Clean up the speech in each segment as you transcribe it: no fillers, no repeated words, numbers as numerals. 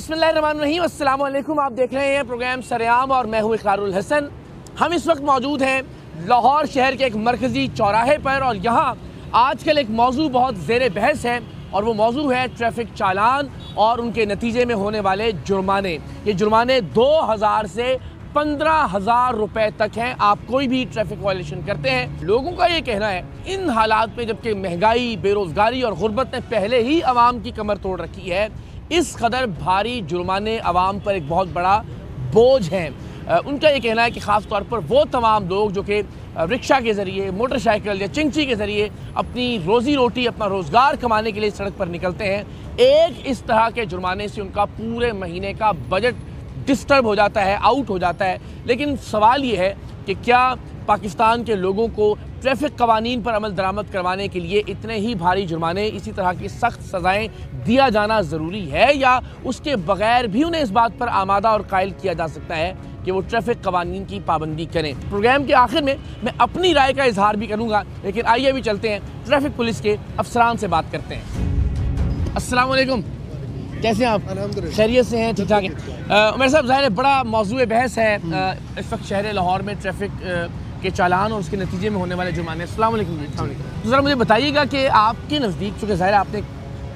बिस्मिल्लाहिर्रहमानिर्रहीम, अस्सलाम वालेकुम। आप देख रहे हैं प्रोग्राम सरेआम और मैं हूँ इकरारुल हसन। हम इस वक्त मौजूद हैं लाहौर शहर के एक मरकज़ी चौराहे पर और यहाँ आजकल एक मौजू बहुत ज़ेर बहस है और वो मौजू है ट्रैफिक चालान और उनके नतीजे में होने वाले जुर्माने। ये जुर्माने 2000 से 15,000 रुपए तक हैं। आप कोई भी ट्रैफिक वायलेशन करते हैं। लोगों का ये कहना है इन हालात में जबकि महंगाई, बेरोज़गारी और गुर्बत ने पहले ही आवाम की कमर तोड़ रखी है, इस कदर भारी जुर्माने आवाम पर एक बहुत बड़ा बोझ हैं। उनका ये कहना है कि ख़ास तौर पर वो तमाम लोग जो कि रिक्शा के ज़रिए, मोटरसाइकिल या चिंची के ज़रिए अपनी रोज़ी रोटी, अपना रोज़गार कमाने के लिए सड़क पर निकलते हैं, एक इस तरह के जुर्माने से उनका पूरे महीने का बजट डिस्टर्ब हो जाता है, आउट हो जाता है। लेकिन सवाल ये है कि क्या पाकिस्तान के लोगों को ट्रैफिक कवानीन पर अमल दरामद करवाने के लिए इतने ही भारी जुर्माने, इसी तरह की सख्त सज़ाएँ दिया जाना ज़रूरी है या उसके बगैर भी उन्हें इस बात पर आमादा और कायल किया जा सकता है कि वो ट्रैफिक कवानीन की पाबंदी करें। प्रोग्राम के आखिर में मैं अपनी राय का इजहार भी करूँगा, लेकिन आइए अभी चलते हैं ट्रैफिक पुलिस के अफसरान से बात करते हैं। अस्सलाम वालेकुम, कैसे हैं आप? अल्हम्दुलिल्लाह खैरियत से हैं, ठीक ठाक है। मेरे साहब, ज़ाहिर है बड़ा मौजूद बहस है इस वक्त शहर लाहौर में ट्रैफिक के चालान और उसके नतीजे में होने वाले जुर्माने। अस्सलाम वालेकुम जी। तो ज़रा मुझे बताइएगा कि आपके नज़दीक, चूँकि ज़ाहिर आपने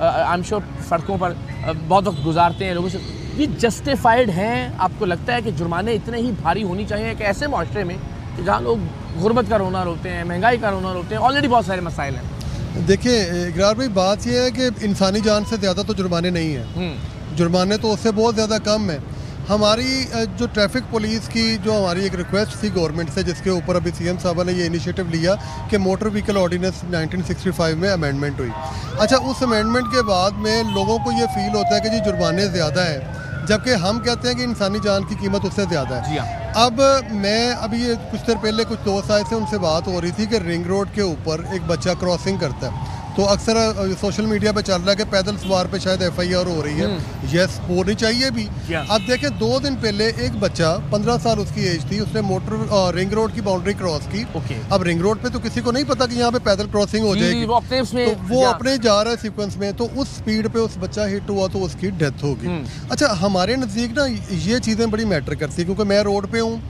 आई एम श्योर सड़कों पर बहुत वक्त गुजारते हैं लोगों से, ये जस्टिफाइड हैं? आपको लगता है कि जुर्माने इतने ही भारी होनी चाहिए कि ऐसे माशरे में कि जहाँ लोग गुर्बत का रोना रोते हैं, महंगाई का रोना रोते हैं, ऑलरेडी बहुत सारे मसाइल हैं? देखिए इकरार भाई, बात यह है कि इंसानी जान से ज़्यादा तो जुर्माने नहीं हैं। जुर्माने तो उससे बहुत ज़्यादा कम है। हमारी जो ट्रैफिक पुलिस की जो हमारी एक रिक्वेस्ट थी गवर्नमेंट से, जिसके ऊपर अभी सीएम साहब ने ये इनिशिएटिव लिया कि मोटर व्हीकल ऑर्डिनेंस 1965 में अमेंडमेंट हुई। अच्छा, उस अमेंडमेंट के बाद में लोगों को ये फील होता है कि जी जुर्माने ज़्यादा हैं, जबकि हम कहते हैं कि इंसानी जान की कीमत उससे ज़्यादा है। अब मैं अभी ये कुछ देर पहले कुछ दोस्त आए थे, उनसे बात हो रही थी कि रिंग रोड के ऊपर एक बच्चा क्रॉसिंग करता है, तो अक्सर सोशल मीडिया पे चल रहा है कि पैदल सवार पे शायद FIR हो रही है। यस, होनी चाहिए भी। अब देखें, 2 दिन पहले एक बच्चा 15 साल उसकी एज थी, उसने मोटर रिंग रोड की बाउंड्री क्रॉस की। अब रिंग रोड पे तो किसी को नहीं पता कि यहाँ पे पैदल क्रॉसिंग हो जाएगी, तो वो अपने जा रहा है सीक्वेंस में, तो उस स्पीड पे उस बच्चा हिट हुआ तो उसकी डेथ होगी। अच्छा, हमारे नज़दीक ना ये चीज़ें बड़ी मैटर करती है, क्योंकि मैं रोड पे हूँ।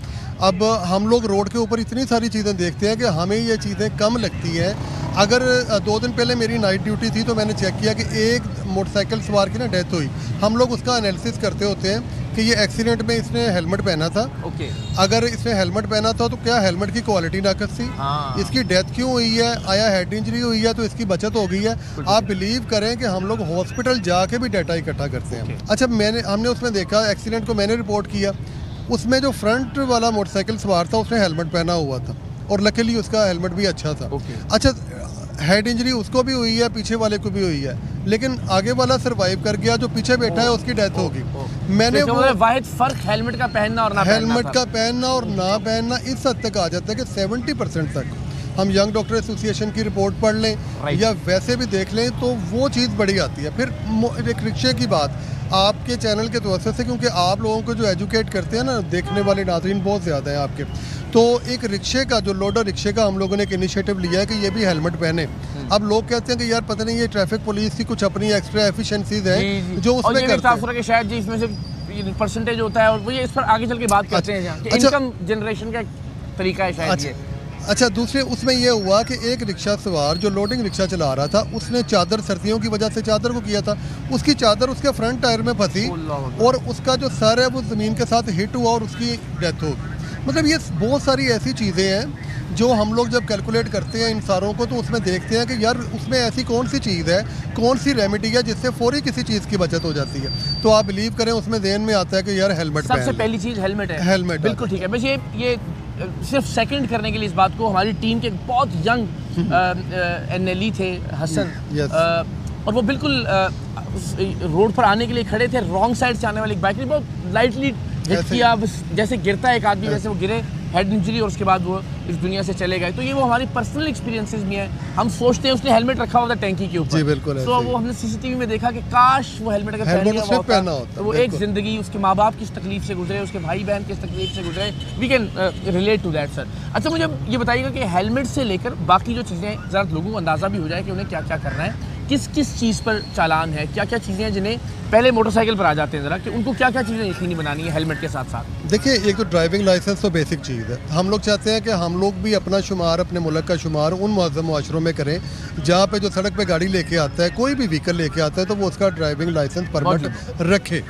अब हम लोग रोड के ऊपर इतनी सारी चीज़ें देखते हैं कि हमें ये चीज़ें कम लगती हैं। अगर 2 दिन पहले मेरी नाइट ड्यूटी थी तो मैंने चेक किया कि एक मोटरसाइकिल सवार की ना डेथ हुई। हम लोग उसका एनालिसिस करते होते हैं कि ये एक्सीडेंट में इसने हेलमेट पहना था। अगर इसने हेलमेट पहना था तो क्या हेलमेट की क्वालिटी नाकस थी? इसकी डेथ क्यों हुई है? आया हेड इंजरी हुई है तो इसकी बचत हो गई है? आप बिलीव करें कि हम लोग हॉस्पिटल जाके भी डाटा इकट्ठा करते हैं। अच्छा, हमने उसमें देखा, एक्सीडेंट को मैंने रिपोर्ट किया, उसमें जो फ्रंट वाला मोटरसाइकिल सवार था उसने हेलमेट पहना हुआ था और लकीली उसका हेलमेट भी अच्छा था। अच्छा, हेड इंजरी उसको भी हुई है, पीछे वाले को भी हुई है, लेकिन आगे वाला सरवाइव कर गया, जो पीछे बैठा है उसकी डेथ होगी। मैंने वाहिद फर्क हेलमेट का पहनना और ना पहनना इस हद तक आ जाता है कि 70% तक हम यंग डॉक्टर एसोसिएशन की रिपोर्ट पढ़ लें या वैसे भी देख लें तो वो चीज़ बड़ी आती है। फिर एक रिक्शे की बात आपके चैनल के तवज्जो से, क्योंकि आप लोगों को जो एजुकेट करते हैं ना, देखने वाले नाज़रीन बहुत ज़्यादा हैं आपके, तो एक रिक्शे का जो लोडर रिक्शे का हम लोगों ने एक इनिशिएटिव लिया है कि ये भी हेलमेट पहने। अब लोग कहते हैं कि यार पता नहीं ये ट्रैफिक पुलिस की कुछ अपनी एक्स्ट्रा एफिशिएंसीज हैं जो उसमें करते हैं कि शायद जी इसमें से परसेंटेज होता है और वो ये इस पर आगे चल के बात करते हैं कि इनकम जनरेशन का तरीका है शायद ये। अच्छा, दूसरे उसमें ये हुआ कि एक रिक्शा सवार जो लोडिंग रिक्शा चला रहा था, उसने चादर, सर्दियों की वजह से चादर को किया था, उसकी चादर उसके फ्रंट टायर में फंसी और उसका जो सर है वो ज़मीन के साथ हिट हुआ और उसकी डेथ हो गई। मतलब ये बहुत सारी ऐसी चीज़ें हैं जो हम लोग जब कैलकुलेट करते हैं इन सारों को, तो उसमें देखते हैं कि यार उसमें ऐसी कौन सी चीज़ है, कौन सी रेमेडी है जिससे फौरी किसी चीज़ की बचत हो जाती है। तो आप बिलीव करें, उसमें ध्यान में आता है कि यार हेलमेट, सबसे पहली चीज़ हेलमेट है। हेलमेट बिल्कुल ठीक है। बस ये सिर्फ सेकंड करने के लिए इस बात को, हमारी टीम के बहुत यंग NLE थे हसन, और वो बिल्कुल रोड पर आने के लिए खड़े थे, रॉन्ग साइड से आने वाली एक बाइक ने बहुत लाइटली हिट किया, जैसे गिरता है एक आदमी वैसे वो गिरे, हेड इंजरी, और उसके बाद वो इस दुनिया से चले गए। तो ये वो हमारी पर्सनल एक्सपीरियंसेस भी हैं। हम सोचते हैं उसने हेलमेट रखा हुआ था टैंकी के ऊपर, तो वो हमने CCTV में देखा कि काश वो हेलमेट अगर पहना होता तो वो एक ज़िंदगी उसके माँ बाप किस तकलीफ से गुजरे, उसके भाई बहन किस तकलीफ से गुजरे। We can relate to that sir. अच्छा, मुझे ये बताइएगा कि हेलमेट से लेकर बाकी जो चीज़ें ज़रा लोगों को अंदाज़ा भी हो जाए कि उन्हें क्या क्या करना है, किस किस चीज़ पर चालान है, क्या क्या चीज़ें हैं जिन्हें पहले मोटरसाइकिल पर आ जाते हैं ज़रा कि उनको क्या क्या चीज़ें यकीनी बनानी है हेलमेट के साथ साथ? देखिए, एक तो ड्राइविंग लाइसेंस तो बेसिक चीज़ है। हम लोग चाहते हैं कि हम लोग भी अपना शुमार, अपने मुल्क का शुमार उन मुअज़्ज़म मुआशरों में करें जहाँ पे जो सड़क पे गाड़ी लेके आता है, कोई भी व्हीकल लेके आता है, तो वो उसका ड्राइविंग लाइसेंस परमिट रखे।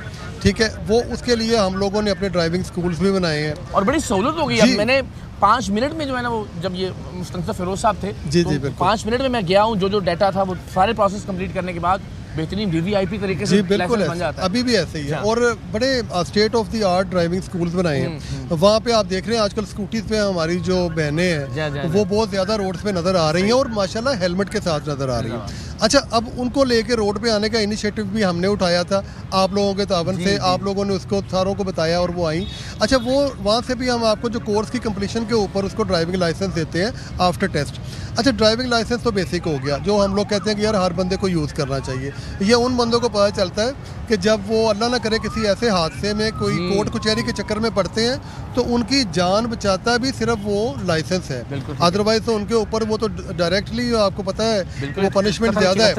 ठीक है, वो उसके लिए हम लोगों ने अपने ड्राइविंग स्कूल्स भी बनाए हैं और बड़ी सहूलत हो गई। अब मैंने 5 मिनट में जो है ना, वो जब ये मुस्तनफ़ फ़िरोज़ साहब थे, जी तो जी बिल्कुल 5 मिनट में मैं गया हूँ, जो डाटा था वो सारे प्रोसेस कंप्लीट करने के बाद बेहतरीन वीवीआईपी तरीके से जी बिल्कुल बन जाता है। अभी भी ऐसे ही है। और बड़े state of the art driving schools बनाए हैं। वहाँ पे आप देख रहे हैं आजकल स्कूटीज पे हमारी जो बहनें हैं वो बहुत ज़्यादा रोड्स पे नज़र आ रही हैं और माशाल्लाह हेलमेट के साथ नज़र आ रही हैं। अच्छा, अब उनको लेके रोड पे आने का इनिशिएटिव भी हमने उठाया था आप लोगों के तावन से। आप लोगों ने उसको सारों को बताया और वो आई। अच्छा, वो वहाँ से भी हम आपको जो कोर्स की कंप्लीशन के ऊपर उसको ड्राइविंग लाइसेंस देते हैं आफ्टर टेस्ट। अच्छा, ड्राइविंग लाइसेंस तो बेसिक हो गया, जो हम लोग कहते हैं कि यार हर बंदे को यूज़ करना चाहिए। ये उन बंदों को पता चलता है कि जब वो अल्लाह ना करे किसी ऐसे हादसे में कोई कोर्ट कचहरी के चक्कर में पड़ते हैं तो उनकी जान बचाता भी सिर्फ वो लाइसेंस है। अदरवाइज तो उनके ऊपर वो तो डायरेक्टली आपको पता है वो पनिशमेंट ज़्यादा है।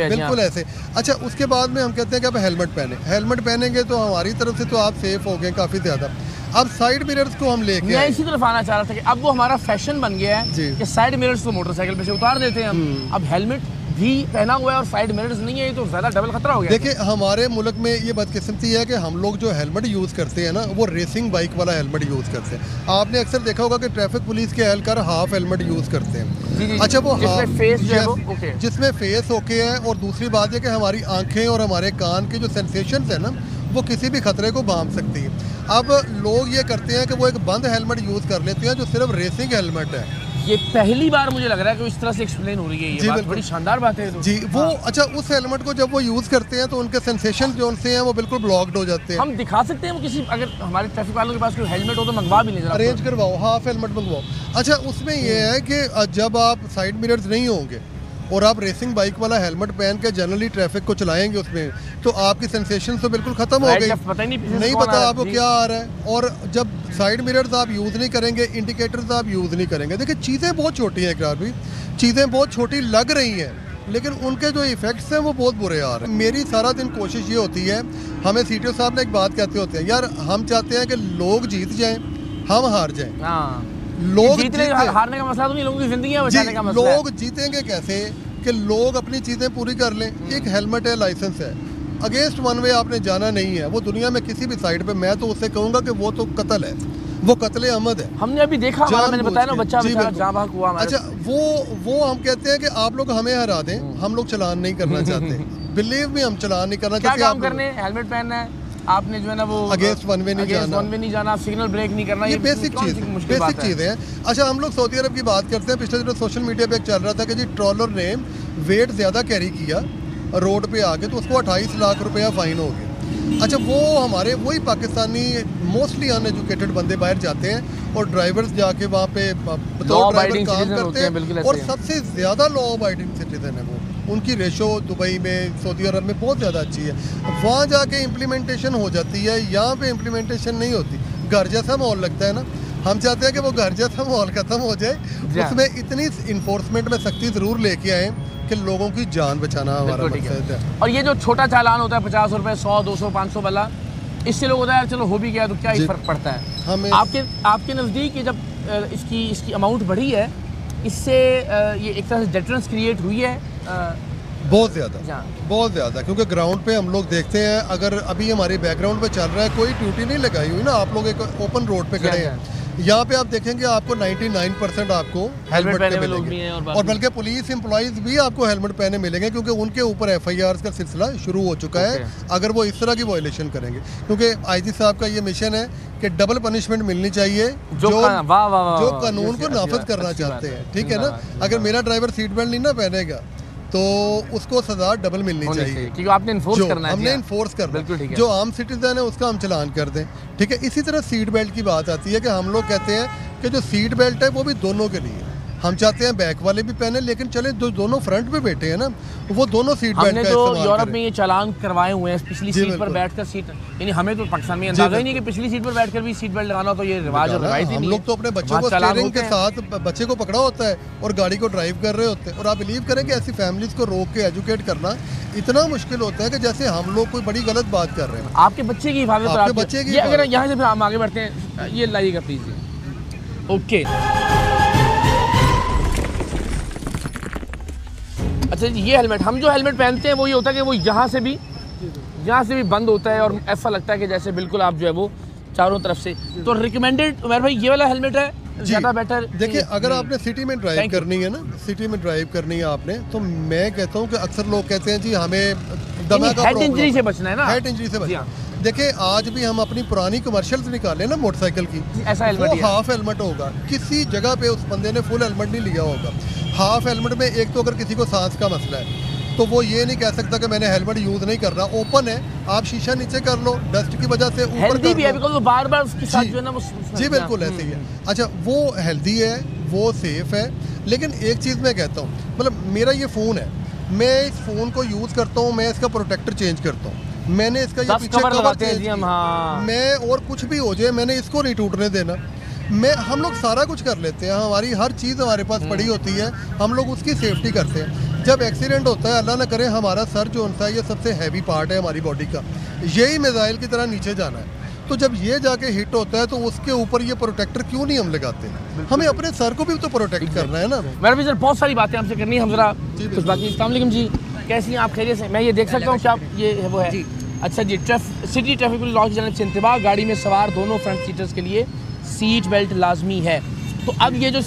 बिल्कुल ऐसे। अच्छा, उसके बाद में हम कहते हैं कि अब हेलमेट पहने। हेलमेट पहनेंगे तो हमारी तरफ से तो आप सेफ हो गए काफ़ी ज़्यादा। अब साइड मिरर्स को हम लेके मैं इसी तरफ आना चाह रहा था कि अब वो हमारा फैशन बन गया है कि साइड मिरर्स को मोटरसाइकिल पे से उतार देते हैं हम। अब हेलमेट भी पहना हुआ है और साइड मिरर्स नहीं है, तो ज़्यादा डबल खतरा हो गया। देखिए, हमारे मुल्क में ये बदकिस्मती है कि हम लोग जो हेलमेट यूज़ करते हैं ना, वो रेसिंग बाइक वाला हेलमेट यूज़ करते हैं। आपने अक्सर देखा होगा कि ट्रैफिक पुलिस के एहलकार हाफ हेलमेट यूज़ करते हैं। अच्छा, वो जिसमें फेस जो है वो जिसमें फेस ओके है। और दूसरी बात है कि हमारी आंखें और हमारे कान के जो सेंसेशंस है ना, वो किसी भी खतरे को भांप सकती है। अब लोग ये करते हैं कि वो एक बंद हेलमेट यूज़ कर लेते हैं जो सिर्फ रेसिंग हेलमेट है। ये पहली बार मुझे लग रहा है कि इस तरह से एक्सप्लेन हो रही है ये बात, बड़ी शानदार बात है। जी, वो अच्छा, उस हेलमेट को जब वो यूज़ करते हैं तो उनके सेंसेशन जो उनसे हैं वो बिल्कुल ब्लॉक्ड हो जाते हैं। हम दिखा सकते हैं वो किसी, अगर हमारे ट्रैफिक वालों के पास कोई हेलमेट हो तो मंगवा भी नहीं, अरेंज करवाओ, हाफ हेलमेट मंगवाओ। अच्छा, उसमें ये है कि जब आप साइड मिरर्स नहीं होंगे और आप रेसिंग बाइक वाला हेलमेट पहन के जनरली ट्रैफिक को चलाएंगे उसमें, तो आपकी सेंसेशन तो बिल्कुल खत्म हो गई। पता नहीं पता आपको क्या आ रहा है। और जब साइड मिरर्स आप यूज़ नहीं करेंगे, इंडिकेटर्स आप यूज़ नहीं करेंगे। देखिए, चीज़ें बहुत छोटी हैं इकरार भी, चीज़ें बहुत छोटी लग रही हैं लेकिन उनके जो इफेक्ट्स हैं वो बहुत बुरे आ रहे हैं। मेरी सारा दिन कोशिश ये होती है, हमें सीटीओ साहब ने एक बात कहते होते हैं, यार हम चाहते हैं कि लोग जीत जाएं, हम हार जाएं। लोग जीतने हारने का मसला तो नहीं, लोगों की जिंदगियां बचाने का मसला है। लोग जीतेंगे कैसे कि लोग अपनी चीज़ें पूरी कर लें। एक हेलमेट है, लाइसेंस है, अगेंस्ट वन वे आपने जाना नहीं है। वो दुनिया में किसी भी साइड पे, मैं तो उससे कहूँगा कि वो तो कत्ल है, वो कत्ले अहमद है। हमने अभी देखा, मैंने बताया ना, बच्चा बेचारा जाँ बहक हुआ। अच्छा, वो हम कहते हैं कि आप लोग हमें हरा दें, हम लोग चलान नहीं करना चाहते। बिलीव मी, हम चलान नहीं करना चाहते। क्या काम करने, हेलमेट पहनना है आपने, जो है ना वो अगेंस्ट वन वे नहीं जाना, सिग्नल ब्रेक नहीं करना, ये बेसिक चीज़ है। अच्छा, हम लोग सऊदी अरब की बात करते हैं। पिछले दिनों सोशल मीडिया पे एक चल रहा था कि जी ट्रॉलर ने वेट ज़्यादा कैरी किया रोड पे आके तो उसको 28 लाख रुपया फ़ाइन हो गया। अच्छा, वो हमारे वही पाकिस्तानी मोस्टली अनएजुकेटेड बंदे बाहर जाते हैं और ड्राइवर्स जाके वहाँ पे बतौर ड्राइवर काम करते हैं और सबसे ज़्यादा लॉ अबाइडिंग सिटीजन है वो। उनकी रेशो दुबई में, सऊदी अरब में बहुत ज़्यादा अच्छी है। वहाँ जाके इम्प्लीमेंटेशन हो जाती है, यहाँ पे इम्प्लीमेंटेशन नहीं होती। घर जैसा माहौल लगता है ना, हम चाहते हैं कि वो घर जैसा माहौल ख़त्म हो जाए, उसमें इतनी इन्फोर्समेंट में सख्ती ज़रूर लेके आए कि लोगों की जान बचाना हमारा मकसद है। और ये जो छोटा चालान होता है 50 रुपये, 100, 200, 500 वाला, इससे लोग होता है चलो हो भी गया तो क्या ही फ़र्क पड़ता है। हमें आपके नज़दीक जब इसकी अमाउंट बढ़ी है, इससे ये एक तरह से डिफरेंस क्रिएट हुई है बहुत ज़्यादा, क्योंकि ग्राउंड पे हम लोग देखते हैं, अगर अभी हमारे बैकग्राउंड पे चल रहा है, कोई ड्यूटी नहीं लगाई हुई ना, आप लोग एक ओपन रोड पे खड़े हैं, यहाँ पे आप देखेंगे आपको 99% आपको हेलमेट पहने मिलेंगे और बल्कि पुलिस एम्प्लॉइज भी आपको हेलमेट पहने मिलेंगे क्योंकि उनके ऊपर FIR का सिलसिला शुरू हो चुका है अगर वो इस तरह की वायलेशन करेंगे। क्योंकि IG साहब का ये मिशन है कि डबल पनिशमेंट मिलनी चाहिए जो कानून को नाफिज करना चाहते हैं। ठीक है ना, अगर मेरा ड्राइवर सीट बेल्ट नहीं ना पहनेगा तो उसको सजा डबल मिलनी चाहिए क्योंकि आपने इन्फोर्स करना है। हमने इन्फोर्स करना है, जो आम सिटीजन है उसका हम चलान कर दें। ठीक है, इसी तरह सीट बेल्ट की बात आती है कि हम लोग कहते हैं कि जो सीट बेल्ट है वो भी दोनों के लिए, हम चाहते हैं बैक वाले भी पहने, लेकिन चले जो दोनों फ्रंट पे बैठे हैं ना, वो दोनों सीट बेल्ट का इस्तेमाल करें। यूरोप में ये चालान करवाए हुए हैं पिछली सीट पर बैठकर सीट, यानी हमें तो पाकिस्तान में अंदाजा ही नहीं कि पिछली सीट पर बैठकर भी सीट बेल्ट लगाना, तो ये रिवाज और रवायत ही नहीं है। हम लोग तो अपने बच्चों को स्टीयरिंग के साथ बच्चे को पकड़ा होता है और गाड़ी को ड्राइव कर रहे होते हैं, और आप बिलीव करें कि ऐसी फैमिलीज को रोक के एजुकेट करना इतना मुश्किल होता है कि जैसे हम लोग कोई बड़ी गलत बात कर रहे हैं। आपके बच्चे की हिफाजत, आपके बच्चे की, अगर यहाँ से फिर हम आगे बढ़ते हैं, ये लाइएगा प्लीज। ओके, अच्छा ये हेलमेट, हम जो हेलमेट पहनते हैं वो ये होता है कि वो यहाँ से भी बंद होता है और ऐसा लगता है कि जैसे बिल्कुल आप जो है वो चारों तरफ से, तो रिकमेंडेड उमर भाई ये वाला हेलमेट है ज़्यादा बेटर। देखिए, अगर आपने सिटी में ड्राइव करनी है ना, सिटी में ड्राइव करनी है आपने, तो मैं कहता हूँ कि अक्सर लोग कहते हैं जी हमें दमा का हेड इंजरी से बचना है ना, हेड इंजरी से बचना। देखिए, आज भी हम अपनी पुरानी कमर्शियल्स निकालें ना मोटरसाइकिल की, ऐसा हेलमेट वो हाफ हेलमेट होगा, किसी जगह पे उस बंदे ने फुल हेलमेट नहीं लिया होगा। हाफ हेलमेट में एक तो अगर किसी को सांस का मसला है तो वो ये नहीं कह सकता कि मैंने हेलमेट यूज़ नहीं कर रहा, ओपन है, आप शीशा नीचे कर लो, डस्ट की वजह से ऊपर हेल्दी भी है, बिकॉज़ वो बार-बार उसके साथ जो है ना वो जी बिल्कुल ऐसे ही है। अच्छा, वो हेल्दी है, वो सेफ है, लेकिन एक चीज़ मैं कहता हूँ, मतलब मेरा ये फ़ोन है, मैं इस फ़ोन को यूज़ करता हूँ, मैं इसका प्रोटेक्टर चेंज करता हूँ, मैंने इसका ये पीछे कवर चेंज किया, मैं और कुछ भी हो जाए मैंने इसको नहीं टूटने देना। हम लोग सारा कुछ कर लेते हैं, हमारी हर चीज़ हमारे पास पड़ी होती है, हम लोग उसकी सेफ्टी करते हैं। जब एक्सीडेंट होता है, अल्लाह ना करे, हमारा सर जो होता है ये सबसे हैवी पार्ट है हमारी बॉडी का, यही मिसाइल की तरह नीचे जाना है, तो जब ये जाके हिट होता है तो उसके ऊपर ये प्रोटेक्टर क्यों नहीं हम लगाते? हमें अपने सर को भी तो प्रोटेक्ट करना है ना। मेरा भी सर बहुत सारी बातें आपसे करनी है, हम जरा कुछ बाकी। अस्सलाम वालेकुम जी, कैसी हैं आप? खैरियत से? मैं ये देख सकता हूँ कि आप ये वो है जी। अच्छा जी, सिटी ट्रैफिक पुलिस लॉ की जानिब से इंतबाह, गाड़ी में सवार दोनों फ्रंट सीटर्स के लिए सीट बेल्ट लाजमी है। तो अब ये जो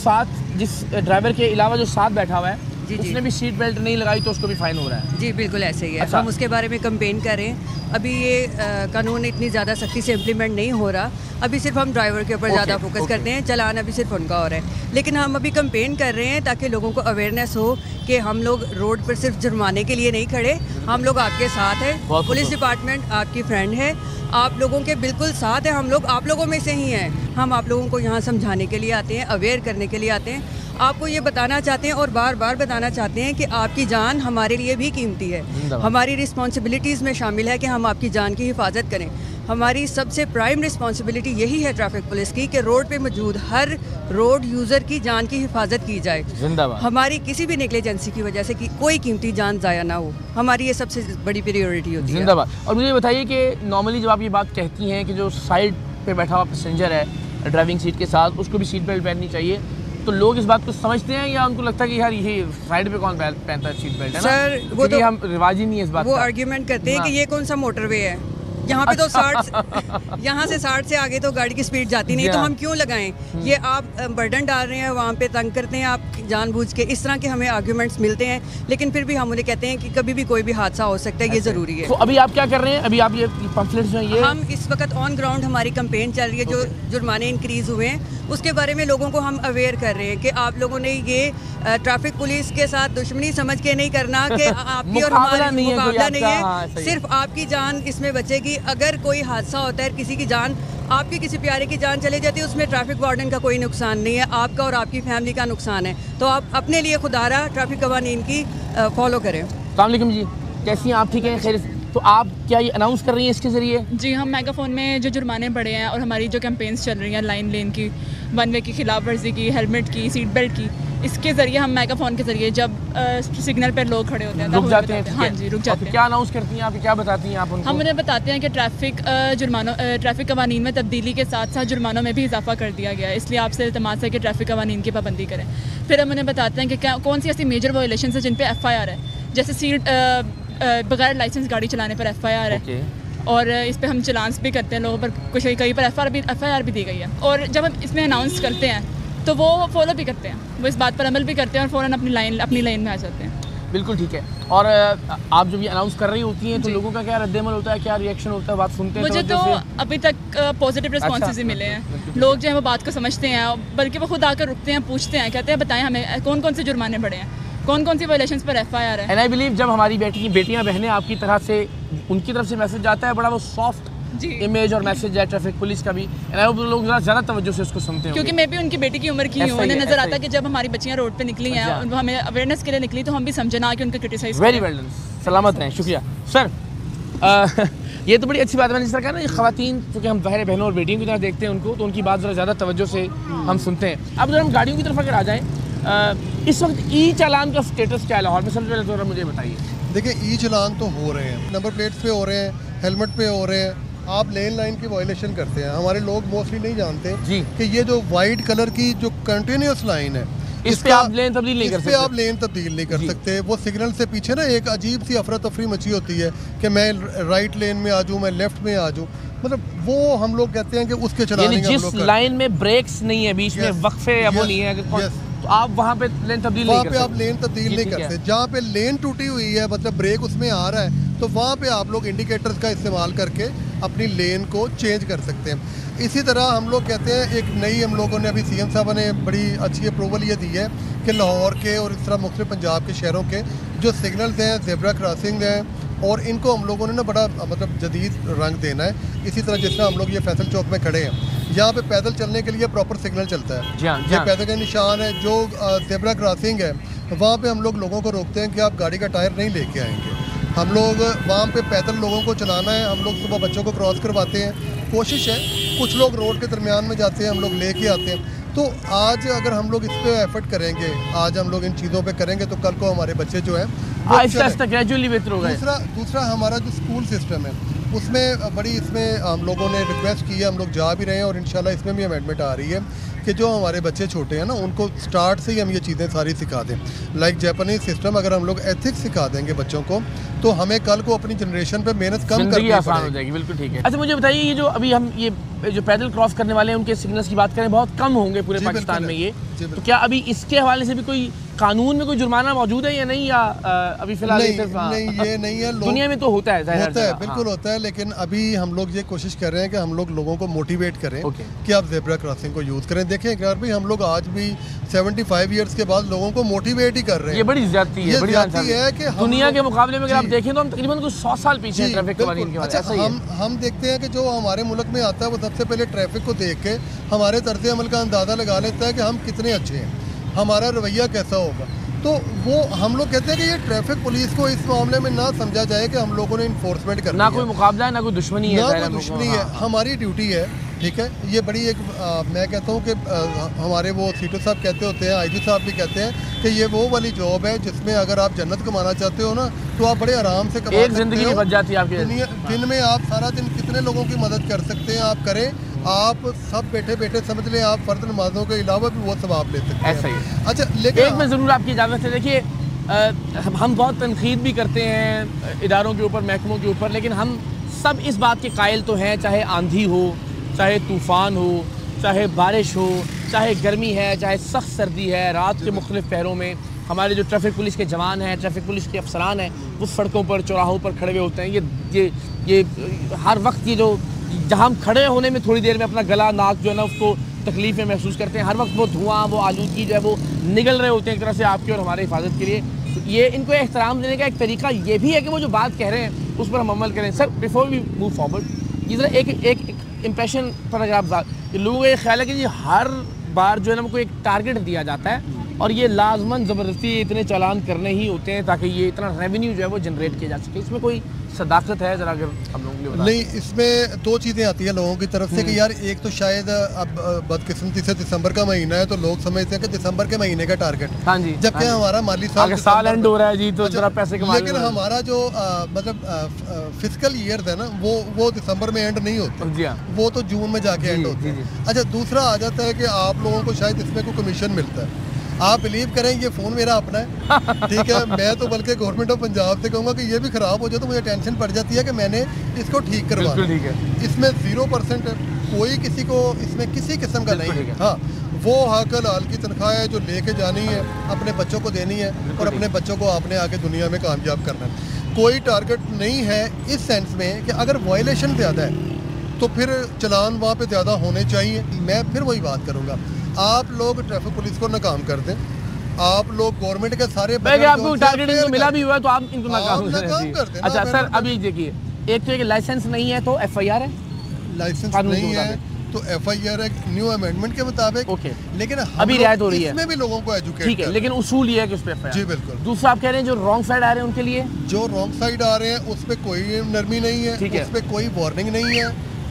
जिस ड्राइवर के अलावा जो साथ बैठा हुआ है उसने भी सीट बेल्ट नहीं लगाई तो उसको भी फाइन हो रहा है? जी बिल्कुल ऐसे ही है। अच्छा। हम उसके बारे में कंपेन कर रहे हैं। अभी ये कानून इतनी ज़्यादा सख्ती से इम्प्लीमेंट नहीं हो रहा, अभी सिर्फ हम ड्राइवर के ऊपर ज़्यादा फोकस करते हैं, चलान अभी सिर्फ उनका हो रहा है। लेकिन हम अभी कंपेन कर रहे हैं ताकि लोगों को अवेयरनेस हो कि हम लोग रोड पर सिर्फ जुर्माने के लिए नहीं खड़े, हम लोग आपके साथ हैं, पुलिस डिपार्टमेंट आपकी फ्रेंड है, आप लोगों के बिल्कुल साथ है, हम लोग आप लोगों में से ही हैं। हम आप लोगों को यहाँ समझाने के लिए आते हैं, अवेयर करने के लिए आते हैं, आपको ये बताना चाहते हैं और बार बार बताना चाहते हैं कि आपकी जान हमारे लिए भी कीमती है, हमारी रिस्पॉन्सिबिलिटीज़ में शामिल है कि हम आपकी जान की हिफाजत करें। हमारी सबसे प्राइम रिस्पॉन्सिबिलिटी यही है ट्रैफिक पुलिस की कि रोड पे मौजूद हर रोड यूज़र की जान की हिफाजत की जाए। हमारी किसी भी नेग्लिजेंसी की वजह से कि कोई कीमती जान ज़ाया ना हो, हमारी ये सबसे बड़ी प्रायोरिटी होती है। जिंदाबाद। और मुझे बताइए कि नॉर्मली जब आप ये बात कहती हैं कि जो साइड पे बैठा हुआ पैसेंजर है ड्राइविंग सीट के साथ, उसको भी सीट बेल्ट पहननी चाहिए, तो लोग इस बात को समझते हैं या उनको लगता है कि यार ये साइड पे कौन पहनता है सीट बेल्ट? है ना सर, वो तो हम रिवाज ही नहीं है इस बात वो आर्ग्यूमेंट करते हैं कि ये कौन सा मोटरवे है, यहाँ पे तो 60 यहाँ से 60 से आगे तो गाड़ी की स्पीड जाती नहीं, तो हम क्यों लगाएं? ये आप बर्डन डाल रहे हैं, वहाँ पे तंग करते हैं आप जानबूझ के। इस तरह के हमें आर्ग्यूमेंट्स मिलते हैं, लेकिन फिर भी हम उन्हें कहते हैं कि कभी भी कोई भी हादसा हो सकता है, ये ज़रूरी है। तो अभी आप क्या कर रहे हैं? अभी आप ये पम्फलेट्स जो ये हम इस वक्त ऑन ग्राउंड हमारी कंपेन चल रही है, जो जुर्माने इंक्रीज़ हुए हैं उसके बारे में लोगों को हम अवेयर कर रहे हैं कि आप लोगों ने ये ट्रैफिक पुलिस के साथ दुश्मनी समझ के नहीं करना कि आपकी और हमारा मुकाबला नहीं है, सिर्फ आपकी जान इसमें बचेगी। अगर कोई हादसा होता है, किसी की जान, आपके किसी प्यारे की जान चली जाती है, उसमें ट्रैफिक वार्डन का कोई नुकसान नहीं है, आपका और आपकी फैमिली का नुकसान है। तो आप अपने लिए खुदारा ट्रैफिक कवानीन की फॉलो करें। अस्सलाम वालेकुम जी, कैसी हैं आप? ठीक हैं, खैर? तो आप क्या ये अनाउंस कर रही हैं इसके ज़रिए? जी, हम मेगाफोन में जो जुर्माने बढ़े हैं और हमारी जो कैंपेन्स चल रही हैं लाइन लेन की, वन वे की खिलाफ वर्जी की, हेलमेट की, सीट बेल्ट की, इसके ज़रिए हम मेगाफोन के ज़रिए जब सिग्नल पर लोग खड़े होते हैं रुक जाते हैं। हाँ जी, रुक जाते हैं। क्या अनाउंस करती हैं आप, क्या बताती हैं आप उनको? हम उन्हें बताते हैं कि ट्रैफिक कवानीन में तब्दीली के साथ साथ जुर्मानों में भी इजाफा कर दिया गया है, इसलिए आपसे इल्तिमास है कि ट्रैफिक कवानीन की पाबंदी करें। फिर हम उन्हें बताते हैं कि कौन सी ऐसी मेजर वायलेशन है जिन पर FIR है, जैसे सीट बगैर लाइसेंस गाड़ी चलाने पर FIR है, और इस पर हम चलान्स भी करते हैं लोगों पर, कुछ कहीं पर FIR भी दी गई है। और जब हम इसमें अनाउंस करते हैं तो वो फॉलो भी करते हैं, वो इस बात पर अमल भी करते हैं और फ़ौरन अपनी लाइन में आ जाते हैं। बिल्कुल ठीक है। और आप जब ये अनाउंस कर रही होती हैं तो लोगों का क्या रद्द-ए-अमल होता है, क्या रिएक्शन होता है, बात सुनते हैं? मुझे तो अभी तक पॉजिटिव रिस्पॉन्सेज ही मिले हैं, लोग जो है वो बात को समझते हैं, बल्कि वो खुद आकर रुकते हैं, पूछते हैं, कहते हैं बताएं हमें कौन कौन से जुर्माने बढ़े हैं, कौन कौन सी वायलेशंस पर FIR है। एंड आई बिलीव जब हमारी बेटियां बहनें आपकी तरह से, उनकी तरफ से मैसेज आता है, बड़ा वो सॉफ्ट इमेज और मैसेज है ट्रैफिक पुलिस का भी, लोग ज़्यादा तवज्जो से उसको सुनते हैं। क्योंकि मैं भी उनकी बेटी की उम्र की हूँ, उन्हें नजर आता कि जब हमारी बच्चियाँ रोड पे निकली हैं, हमें अवेयरनेस के लिए निकली, तो हम भी समझे ना कि उनको क्रिटिसाइज। वेरी वेल डन, सलामत रहें, शुक्रिया सर। ये तो बड़ी अच्छी बात है जिस तरह का ना, ये ख़वातीन क्योंकि हम बहरे बहनों और बेटियों की तरह देखते हैं उनको, तो उनकी बात ज़रा ज़्यादा तवज्जो से हम सुनते हैं। अब जब हम गाड़ियों की तरफ अगर आ जाएँ, इस वक्त ई चालान का स्टेटस क्या है लाहौर में? सबसे पहले तो मुझे बताइए। देखिए, ई चालान तो हो रहे हैं, नंबर प्लेट्स पे हो रहे हैं, हेलमेट पे हो रहे हैं। आप लेन लाइन की वायलेशन करते हैं, हमारे लोग मोस्टली नहीं जानते कि ये जो वाइट कलर की जो कंटिन्यूस लाइन है, इस पे आप लेन तब्दील नहीं कर सकते। आप लेन तब्दील नहीं कर सकते। वो सिग्नल से पीछे ना एक अजीब सी अफरा तफरी मची होती है कि मैं राइट लेन में आ जाऊँ, मैं लेफ्ट में आ जाऊँ, मतलब वो हम लोग कहते हैं कि उसके चलाने का जिस लाइन में ब्रेक्स नहीं है, बीच में वक्फे या वो नहीं है, तो आप वहाँ पे लेन तब्दील नहीं कर सकते। आप लेन तब्दील नहीं करते। जहाँ पे लेन टूटी हुई है, मतलब ब्रेक उसमें आ रहा है, तो वहाँ पे आप लोग इंडिकेटर्स का इस्तेमाल करके अपनी लेन को चेंज कर सकते हैं। इसी तरह हम लोग कहते हैं, एक नई हम लोगों ने अभी सीएम साहब ने बड़ी अच्छी अप्रूवल ये दी है कि लाहौर के और इस तरह मुख्तलिफ पंजाब के शहरों के जो सिग्नल्स हैं, ज़ेब्रा क्रॉसिंग हैं, और इनको हम लोगों ने ना बड़ा मतलब जदीद रंग देना है। इसी तरह जिस तरह हम लोग ये फैसल चौक में खड़े हैं, यहाँ पे पैदल चलने के लिए प्रॉपर सिग्नल चलता है, ये पैदल का निशान है। जो ज़ेब्रा क्रॉसिंग है, वहाँ पे हम लोगों को रोकते हैं कि आप गाड़ी का टायर नहीं लेके आएंगे। हम लोग वहाँ पे पैदल लोगों को चलाना है, हम लोग सुबह बच्चों को क्रॉस करवाते हैं। कोशिश है, कुछ लोग रोड के दरमियान में जाते हैं, हम लोग लेके आते हैं। तो आज अगर हम लोग इस पे एफर्ट करेंगे, आज हम लोग इन चीज़ों पे करेंगे, तो कल को हमारे बच्चे जो हैं ग्रेजुअली बेहतर होगा। दूसरा हमारा जो स्कूल सिस्टम है, उसमें बड़ी इसमें हम लोगों ने रिक्वेस्ट की है, हम लोग जा भी रहे हैं, और इंशाल्लाह इसमें भी अमेंडमेंट आ रही है कि जो हमारे बच्चे छोटे हैं ना, उनको स्टार्ट से ही हम ये चीज़ें सारी सिखा दें। लाइक जापानीज सिस्टम, अगर हम लोग एथिक्स सिखा देंगे बच्चों को, तो हमें कल को अपनी जनरेशन पे मेहनत कम करनी आसान हो जाएगी। बिल्कुल ठीक है। अच्छा, मुझे बताइए, ये जो अभी हम ये जो पैदल क्रॉस करने वाले हैं, उनके सिग्नल्स की बात करें, बहुत कम होंगे पूरे पाकिस्तान में ये, तो क्या अभी इसके हवाले से भी कोई कानून में कोई जुर्माना मौजूद है या नहीं, या अभी फिलहाल नहीं, ये नहीं है। दुनिया में तो होता है, बिल्कुल होता है, लेकिन अभी हम लोग ये कोशिश कर रहे हैं कि हम लोग लोगों को मोटिवेट करें कि आप ज़ेब्रा क्रॉसिंग को यूज़ करें। देखें यार भाई, हम लोग आज भी 75 ईयर्स के बाद लोगों को मोटिवेट ही कर रहे हैं। ये बड़ी ज्यादती है, बड़ी ज्यादती है कि दुनिया के मुकाबले में अगर आप देखें तो हम तकरीबन कुछ 100 साल पीछे हैं ट्रैफिक कानून के बारे में। हम देखते हैं कि जो हमारे मुल्क में आता है, वो सबसे पहले ट्रैफिक को देख के हमारे तर्ज़ अमल का अंदाज़ा लगा लेता है कि हम कितने अच्छे हैं, हमारा रवैया कैसा होगा। तो वो हम लोग कहते हैं कि ये ट्रैफिक पुलिस को इस मामले में ना समझा जाए कि हम लोगों ने इन्फोर्समेंट करना, ना कोई मुकाबला है, ना कोई दुश्मनी है, ना कोई दुश्मनी है, हमारी ड्यूटी है। ठीक है, ये बड़ी एक मैं कहता हूँ कि हमारे वो सीटो साहब कहते होते हैं, आईजी साहब भी कहते हैं कि ये वो वाली जॉब है जिसमें अगर आप जन्नत कमाना चाहते हो ना, तो आप बड़े आराम से कमा सकते हो। जिंदगी बच जाती है आपकी। दिन में आप सारा दिन कितने लोगों की मदद कर सकते हैं, आप करें। आप सब बैठे बैठे समझ लें, आप फर्द नमाजों के अलावा भी वो सवाब ले सकते हैं। ऐसा ही है। अच्छा, लेकिन एक मैं ज़रूर आपकी इजाज़त से, देखिए हम बहुत तनकीद भी करते हैं इदारों के ऊपर, महकमों के ऊपर, लेकिन हम सब इस बात के कायल तो हैं, चाहे आंधी हो, चाहे तूफ़ान हो, चाहे बारिश हो, चाहे गर्मी है, चाहे सख्त सर्दी है, रात के मुख्तलिफ पहरों में हमारे जो ट्रैफिक पुलिस के जवान हैं, ट्रैफिक पुलिस के अफसरान हैं, वो सड़कों पर, चौराहों पर खड़े हुए होते हैं। ये हर वक्त ये जो जहाँ हम खड़े होने में थोड़ी देर में अपना गला, नाक जो है ना, उसको तकलीफ़ें महसूस करते हैं, हर वक्त वो धुआं, वो आलूदगी जो है वो निगल रहे होते हैं एक तरह से आपकी और हमारे हिफाजत के लिए। तो ये इनको एहतराम देने का एक तरीका ये भी है कि वो जो बात कह रहे हैं उस पर हम अमल करें। Sir, before we move forward, ये ज़रा एक इम्प्रेशन पर अगर आप लोगों का ये ख्याल है कि जी हर बार जो है ना हमको एक टारगेट दिया जाता है और ये लाजमन ज़बरदस्ती इतने चालान करने ही होते हैं ताकि ये इतना रेवेन्यू जो है वो जनरेट किया जा सके, इसमें कोई सदाकत है? ज़रा अगर हम लोगों के नहीं, इसमें दो चीज़ें आती हैं लोगों की तरफ से कि यार एक तो शायद अब बदकिस्मती से दिसंबर का महीना है, तो लोग समझते हैं कि दिसंबर के महीने का टारगेट, हाँ जी, जबकि हमारा माली साल एंड हो रहा है जी, तो जरा पैसे कमा। लेकिन हमारा जो मतलब फिजिकल ईयर है ना, वो दिसंबर में एंड नहीं होता, वो तो जून में जाके एंड होता है। अच्छा, दूसरा आ जाता है कि आप लोगों को शायद इसमें कोई कमीशन मिलता है। आप बिलीव करें, ये फ़ोन मेरा अपना है, ठीक है, मैं तो बल्कि गवर्नमेंट ऑफ पंजाब से कहूँगा कि ये भी ख़राब हो जाए तो मुझे टेंशन पड़ जाती है कि मैंने इसको ठीक करवाना है। इसमें 0% कोई किसी को इसमें किसी किस्म का नहीं है। हाँ, वो हकल हाल की तनख्वाह है जो लेके जानी है, अपने बच्चों को देनी है और अपने बच्चों को आपने आगे दुनिया में कामयाब करना है। कोई टारगेट नहीं है इस सेंस में कि अगर वायलेशन ज़्यादा है तो फिर चलान वहाँ पे ज़्यादा होने चाहिए। मैं फिर वही बात करूँगा, आप लोग ट्रैफिक पुलिस को नाकाम कर दें, आप लोग गवर्नमेंट के सारे आपको टारगेट इनको मिला भी हुआ है तो आप इनको नाकाम कर दें। अच्छा सर, अभी देखिए एक तो ये लाइसेंस नहीं है तो FIR है, लाइसेंस कानून के नहीं है मुताबिक। तो FIR है न्यू अमेंडमेंट के मुताबिक। ओके। लेकिन हम अभी लोग रियायत हो रही है। इसमें भी लोगों को एजुकेट ठीक है, लेकिन उसूल ये है कि उस पर FIR। जी बिल्कुल। दूसरा आप कह रहे हैं जो रॉन्ग साइड आ रहे हैं उनके लिए, जो रॉन्ग साइड आ रहे हैं उस पर कोई नरमी नहीं है, ठीक है। उस पर कोई वार्निंग नहीं है,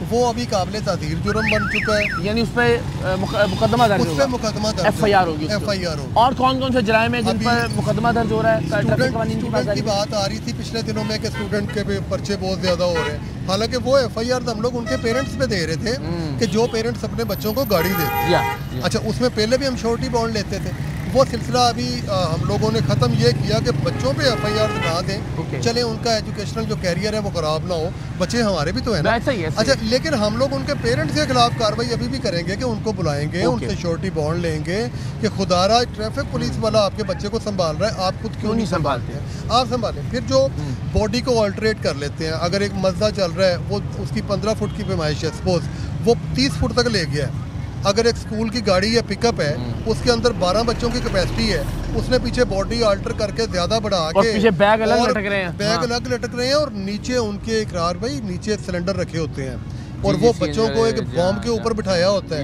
वो अभी काबिल तासीर जुर्म बन चुका है, यानी उस पर मुकदमा दर्ज उस होगा, पर मुकदमा दर्ज FIR होगी उस पे। FIR होगी। और कौन कौन से जराइम है जिन अभी पर मुकदमा दर्ज हो रहा है? ट्रैफिक कानून की बात स्टूडेंट की बात आ रही थी पिछले दिनों में कि स्टूडेंट के भी पर्चे बहुत ज्यादा हो रहे हैं, हालांकि वो FIR हम लोग उनके पेरेंट्स पे दे रहे थे कि जो पेरेंट्स अपने बच्चों को गाड़ी देते हैं। अच्छा, उसमें पहले भी हम श्योरिटी बॉन्ड लेते थे, वो सिलसिला अभी हम लोगों ने ख़त्म ये किया कि बच्चों पे FIR ना दें, चले उनका एजुकेशनल जो कैरियर है वो ख़राब ना हो, बच्चे हमारे भी तो है ना। अच्छा, लेकिन हम लोग उनके पेरेंट्स के खिलाफ कार्रवाई अभी भी करेंगे कि उनको बुलाएंगे, उनसे श्योरिटी बॉन्ड लेंगे कि खुदारा ट्रैफिक पुलिस वाला आपके बच्चे को संभाल रहा है, आप खुद क्यों नहीं संभालते हैं, आप संभालें। फिर जो बॉडी को ऑल्टरेट कर लेते हैं, अगर एक मज़दा चल रहा है वो उसकी 15 फुट की पैमाइश है, सपोज वो 30 फुट तक ले गया है, अगर एक स्कूल की गाड़ी या पिकअप है उसके अंदर 12 बच्चों की कैपेसिटी है, उसने पीछे बॉडी अल्टर करके ज्यादा बढ़ा के और पीछे बैग अलग लटक रहे हैं, बैग अलग लटक रहे हैं और नीचे उनके इकरार भाई नीचे सिलेंडर रखे होते हैं और वो बच्चों को एक बॉम्ब के ऊपर बिठाया होता है।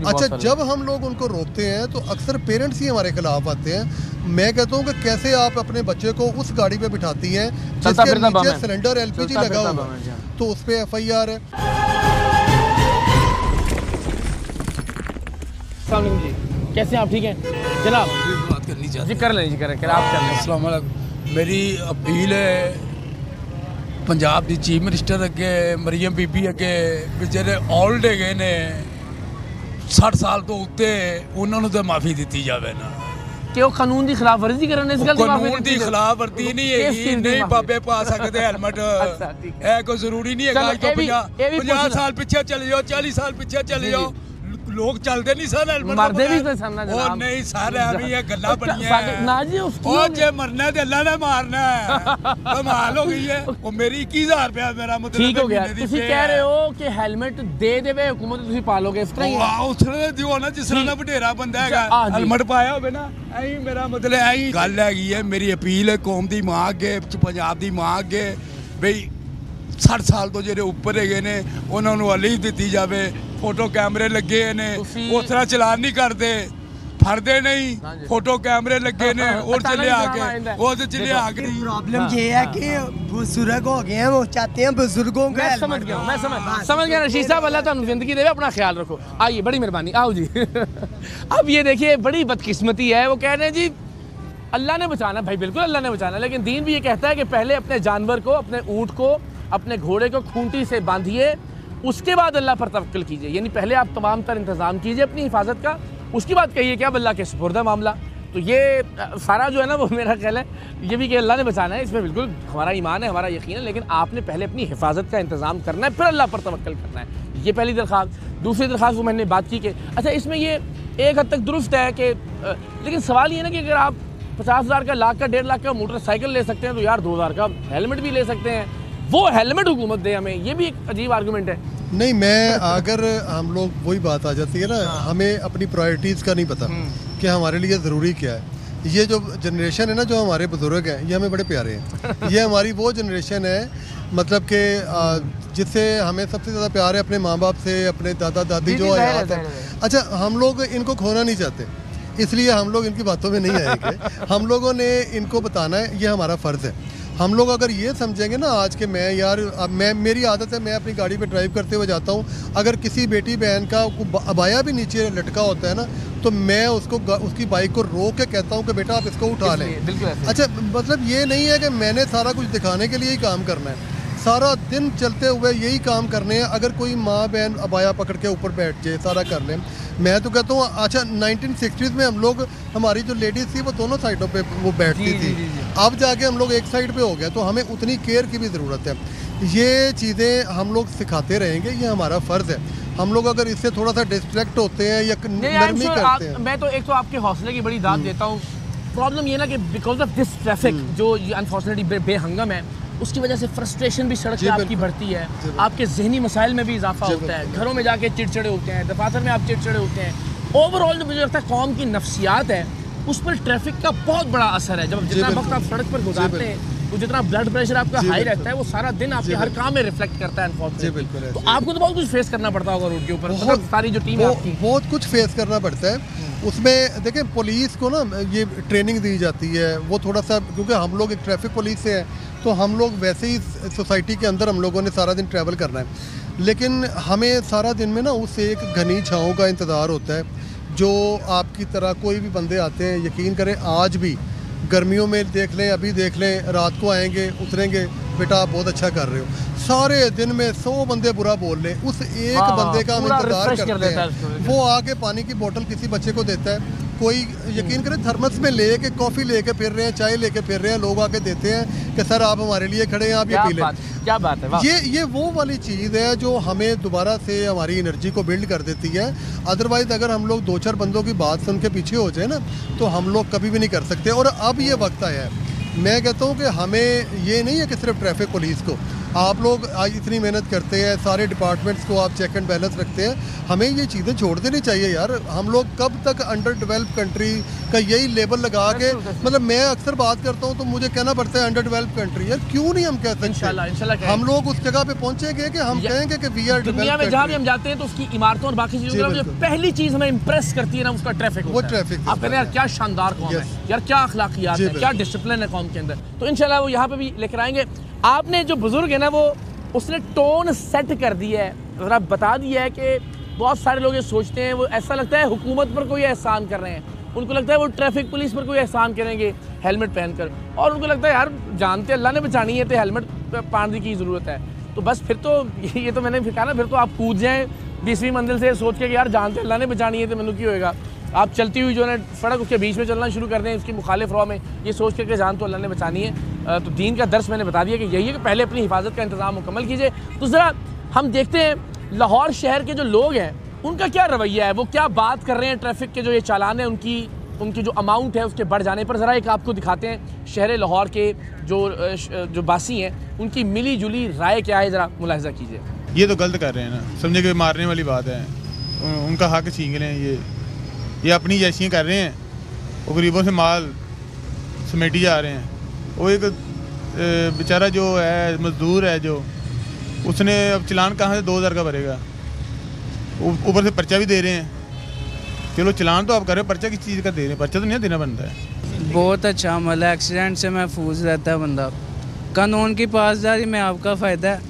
अच्छा, जब हम लोग उनको रोकते हैं तो अक्सर पेरेंट्स ही हमारे खिलाफ आते हैं। मैं कहता हूँ कि कैसे आप अपने बच्चे को उस गाड़ी पे बिठाती हैं जिसके नीचे सिलेंडर LPG लगा हुआ है, तो उस पर FIR है। जी, कैसे आप? ठीक हैं जनाब? बात करनी चाहते जी कर लें, जी करें, आप कर लें। अस्सलाम वालेकुम। मेरी अपील है पंजाब दी चीफ मिनिस्टर अगे, मरियम बीबी अगे, बेचारे ओल्ड है ने 60 साल तो उत्ते, उन्होंने तो माफ़ी दी जाए ना कि वो कानून की खिलाफ वर्जी करने इस गल कानून की खिलाफ वर्जी नहीं है, नहीं बाबे पा सकते हेलमेट, है कोई जरूरी नहीं है। 50 साल पीछे चले जाओ, 40 साल पीछे चले जाओ, लोग चलते नहीं सर हेलमेट मरदे भी तो सामने जनाब। और नहीं सर अभी ये गल्ला बढ़िया है ना जी, उसकी और जे मरना ते अल्लाह ने मारना है। कमाल हो गई है। वो मेरी 21,000 रुपया मेरा मतलब ठीक हो गया। ਤੁਸੀਂ कह रहे हो कि हेलमेट दे देवे हुकूमत, ਤੁਸੀਂ ਪਾਲੋਗੇ ਇਸ ਤਰ੍ਹਾਂ ਹੀ ਆ ਉਸਨੇ ਦਿਓ ਨਾ ਜਿਸ ਤਰ੍ਹਾਂ ਦਾ ਵਡੇਰਾ ਬੰਦਾ ਹੈਗਾ ਹੈਲਮਟ ਪਾਇਆ ਹੋਵੇ ਨਾ, ਐਂ ਮੇਰਾ ਮਤਲਬ ਐਂ ਗੱਲ ਹੈਗੀ ਹੈ। ਮੇਰੀ ਅਪੀਲ ਹੈ ਕੌਮ ਦੀ ਮਾਂ ਅੱਗੇ, ਪੰਜਾਬ ਦੀ ਮਾਂ ਅੱਗੇ, ਬਈ 60 ਸਾਲ ਤੋਂ ਜਿਹੜੇ ਉੱਪਰ ਹੈਗੇ ਨੇ ਉਹਨਾਂ ਨੂੰ ਅਲੀ ਦਿੱਤੀ ਜਾਵੇ। फोटो कैमरे लगे ने, उस तरह चलान नहीं करते, फड़ते नहीं, फोटो कैमरे लगे ने और चले आके वो तो चले आके। प्रॉब्लम ये है कि बुजुर्ग हो गए हैं, वो चाहते हैं बुजुर्गों को। मैं समझ गया, मैं समझ गया रशीद साहब, अल्लाह तुम जिंदगी देवे, अपना ख्याल रखो। आइए, बड़ी मेहरबानी, आओ जी। अब ये देखिए बड़ी बदकिस्मती है, वो कह रहे हैं जी अल्लाह ने बचाना, भाई बिल्कुल अल्लाह ने बचाना, लेकिन दीन भी ये कहता है कि पहले अपने जानवर को, अपने ऊँट को, अपने घोड़े को खूंटी से बांधिए, उसके बाद अल्लाह पर तवक्कुल कीजिए। यानी पहले आप तमाम तर इंतज़ाम कीजिए अपनी हिफाजत का, उसके बाद कहिए कि अब अल्लाह के सुपुर्द है मामला। तो ये सारा जो है ना वो मेरा ख्याल है ये भी कि अल्लाह ने बचाना है, इसमें बिल्कुल हमारा ईमान है, हमारा यकीन है, लेकिन आपने पहले अपनी हिफाजत का इंतज़ाम करना है, फिर अल्लाह पर तवक्कुल करना है। ये पहली दरख्वास्त। दूसरी दरख्वास्त वो मैंने बात की कि अच्छा इसमें ये एक हद तक दुरुस्त है कि लेकिन सवाल ये ना कि अगर आप 50,000 का, लाख का, 1.5 लाख का मोटरसाइकिल ले सकते हैं तो यार 2,000 का हेलमेट भी ले सकते हैं, वो हेलमेट हुकूमत दे हमें, ये भी एक अजीब आर्गूमेंट है। नहीं, मैं अगर हम लोग वही बात आ जाती है ना, हमें अपनी प्रायोरिटीज़ का नहीं पता कि हमारे लिए ज़रूरी क्या है। ये जो जनरेशन है ना, जो हमारे बुजुर्ग हैं, ये हमें बड़े प्यारे हैं। ये हमारी वो जनरेशन है मतलब कि जिससे हमें सबसे ज़्यादा प्यार है अपने माँ बाप से, अपने दादा दादी जो हयात है। अच्छा, हम लोग इनको खोना नहीं चाहते, इसलिए हम लोग इनकी बातों में नहीं आएंगे। हम लोगों ने इनको बताना है, ये हमारा फ़र्ज़ है। हम लोग अगर ये समझेंगे ना आज के मैं यार, मैं मेरी आदत है, मैं अपनी गाड़ी पे ड्राइव करते हुए जाता हूँ, अगर किसी बेटी बहन का अबाया भी नीचे लटका होता है ना, तो मैं उसको उसकी बाइक को रोक के कहता हूँ कि बेटा आप इसको उठा लें। अच्छा, मतलब ये नहीं है कि मैंने सारा कुछ दिखाने के लिए ही काम करना है, सारा दिन चलते हुए यही काम करने हैं। अगर कोई माँ बहन अबाया पकड़ के ऊपर बैठ जाए, सारा कर लें, मैं तो कहता हूँ अच्छा 1960s में हम लोग, हमारी जो लेडीज़ थी वो दोनों साइडों पे वो बैठती थी, अब जाके हम लोग एक साइड पे हो गए, तो हमें उतनी केयर की भी ज़रूरत है। ये चीज़ें हम लोग सिखाते रहेंगे, ये हमारा फ़र्ज़ है। हम लोग अगर इससे थोड़ा सा डिस्ट्रैक्ट होते हैं या नरमी करते हैं। मैं तो एक तो आपके हौसले की बड़ी दाद देता हूँ। प्रॉब्लम ये ना कि बिकॉज ऑफ दिस ट्रैफिक जो अनफॉर्चुनेटली बेहंगम है, उसकी वजह से फ्रस्ट्रेशन भी सड़क पे आपकी बढ़ती है, आपके जहनी मसाइल में भी इजाफा होता है, घरों में जाके चिड़चिड़े होते हैं, दफातर में आप चिड़चिड़े होते हैं। ओवरऑल जो मुझे लगता है कौम की नफ्सियात है उस पर ट्रैफिक का बहुत बड़ा असर है। जब जितना वक्त आप सड़क पर गुजारते हैं तो जितना ब्लड प्रेशर आपका हाई रहता है वो सारा दिन आपके हर काम में रिफ्लेक्ट करता है अनफॉर्चुनेटली। तो आपको तो बहुत कुछ फेस करना पड़ता होगा रोड के ऊपर, मतलब सारी जो टीम है आपकी बहुत कुछ फेस करना पड़ता है। उसमें देखिए पुलिस को ना ये ट्रेनिंग दी जाती है, वो थोड़ा सा, क्योंकि हम लोग एक ट्रैफिक पुलिस से हैं तो हम लोग वैसे ही सोसाइटी के अंदर हम लोगों ने सारा दिन ट्रैवल करना है, लेकिन हमें सारा दिन में ना उस एक घनी छाँव का इंतज़ार होता है। जो आपकी तरह कोई भी बंदे आते हैं, यकीन करें आज भी गर्मियों में देख लें, अभी देख लें, रात को आएंगे उतरेंगे, बेटा आप बहुत अच्छा कर रहे हो, सारे दिन में 100 बंदे बुरा बोल लें, उस एक बंदे का हम इंतजार करते हैं। वो आके पानी की बोतल किसी बच्चे को देता है, कोई यकीन करें थर्मस में लेके कॉफ़ी लेके फिर रहे हैं, चाय लेके फिर रहे हैं, लोग आके देते हैं कि सर आप हमारे लिए खड़े हैं, आप ये पी लें। क्या बात है, ये वो वाली चीज़ है जो हमें दोबारा से हमारी एनर्जी को बिल्ड कर देती है। अदरवाइज़ अगर हम लोग 2-4 बंदों की बात सुन के पीछे हो जाए ना तो हम लोग कभी भी नहीं कर सकते। और अब ये वक्त आया है, मैं कहता हूँ कि हमें ये नहीं है कि सिर्फ ट्रैफिक पुलिस को, आप लोग आज इतनी मेहनत करते हैं, सारे डिपार्टमेंट्स को आप चेक एंड बैलेंस रखते हैं, हमें ये चीज़ें छोड़ देनी चाहिए यार। हम लोग कब तक अंडर डेवलप कंट्री का यही लेबल लगा के, मतलब मैं अक्सर बात करता हूँ तो मुझे कहना पड़ता है अंडर डेवलप कंट्री, यार क्यों नहीं हम कह सकते। हम लोग उस जगह पे पहुँचेंगे कि हम कहेंगे कि वी आर दुनिया में जहाँ भी हम जाते हैं तो उसकी इमारतों और बाकी चीज़ों में पहली चीज़ हमें इम्प्रेस करती है ना उसका ट्रैफिक। वो ट्रैफिक आप कहते हैं यार क्या शानदार कौम है यार, क्या अखलाकियात है, क्या डिसिप्लिन है कौम के अंदर। तो इंशाल्लाह वो यहाँ पे भी लेकर आएंगे। आपने जो बुजुर्ग है ना वो उसने टोन सेट कर दिया है, ज़रा बता दिया है कि बहुत सारे लोग ये सोचते हैं, वो ऐसा लगता है हुकूमत पर कोई एहसान कर रहे हैं, उनको लगता है वो ट्रैफिक पुलिस पर कोई एहसान करेंगे हेलमेट पहनकर, और उनको लगता है यार जानते अल्लाह ने बचानी है तो हेलमेट पहनने की ज़रूरत है। तो बस फिर तो ये तो मैंने कहा ना, फिर तो आप कूद जाएँ 20वीं मंजिल से सोच के कि यार जानते अल्लाह ने बचानी है तो मैंने क्यों होएगा। आप चलती हुई जो है सड़क उसके बीच में चलना शुरू कर दें उसकी मुखालिफ रॉ में, ये सोच के कि जान तो अल्लाह ने बचानी है। तो दीन का दर्स मैंने बता दिया कि यही है कि पहले अपनी हिफाजत का इंतज़ाम मुकम्मल कीजिए। तो ज़रा हम देखते हैं लाहौर शहर के जो लोग हैं उनका क्या रवैया है, वो क्या बात कर रहे हैं ट्रैफिक के जो ये चालान है उनकी जो अमाउंट है उसके बढ़ जाने पर। ज़रा एक आपको दिखाते हैं शहर लाहौर के जो बासी हैं उनकी मिली जुली राय क्या है, ज़रा मुलाहिजा कीजिए। ये तो गलत कर रहे हैं ना, समझे कि मारने वाली बात है, उनका हक छीन रहे हैं, ये अपनी जैसियाँ कर रहे हैं, वो गरीबों से माल समेटी जा रहे हैं। वो एक बेचारा जो है मजदूर है जो उसने अब चलान कहाँ से 2000 का भरेगा, ऊपर से पर्चा भी दे रहे हैं। चलो चलान तो आप कर रहे हो, पर्चा किस चीज़ का दे रहे हैं, पर्चा तो नहीं देना बनता है। बहुत अच्छा अमल है, एक्सीडेंट से महफूज रहता है बंदा, कानून की पासदारी में आपका फ़ायदा है,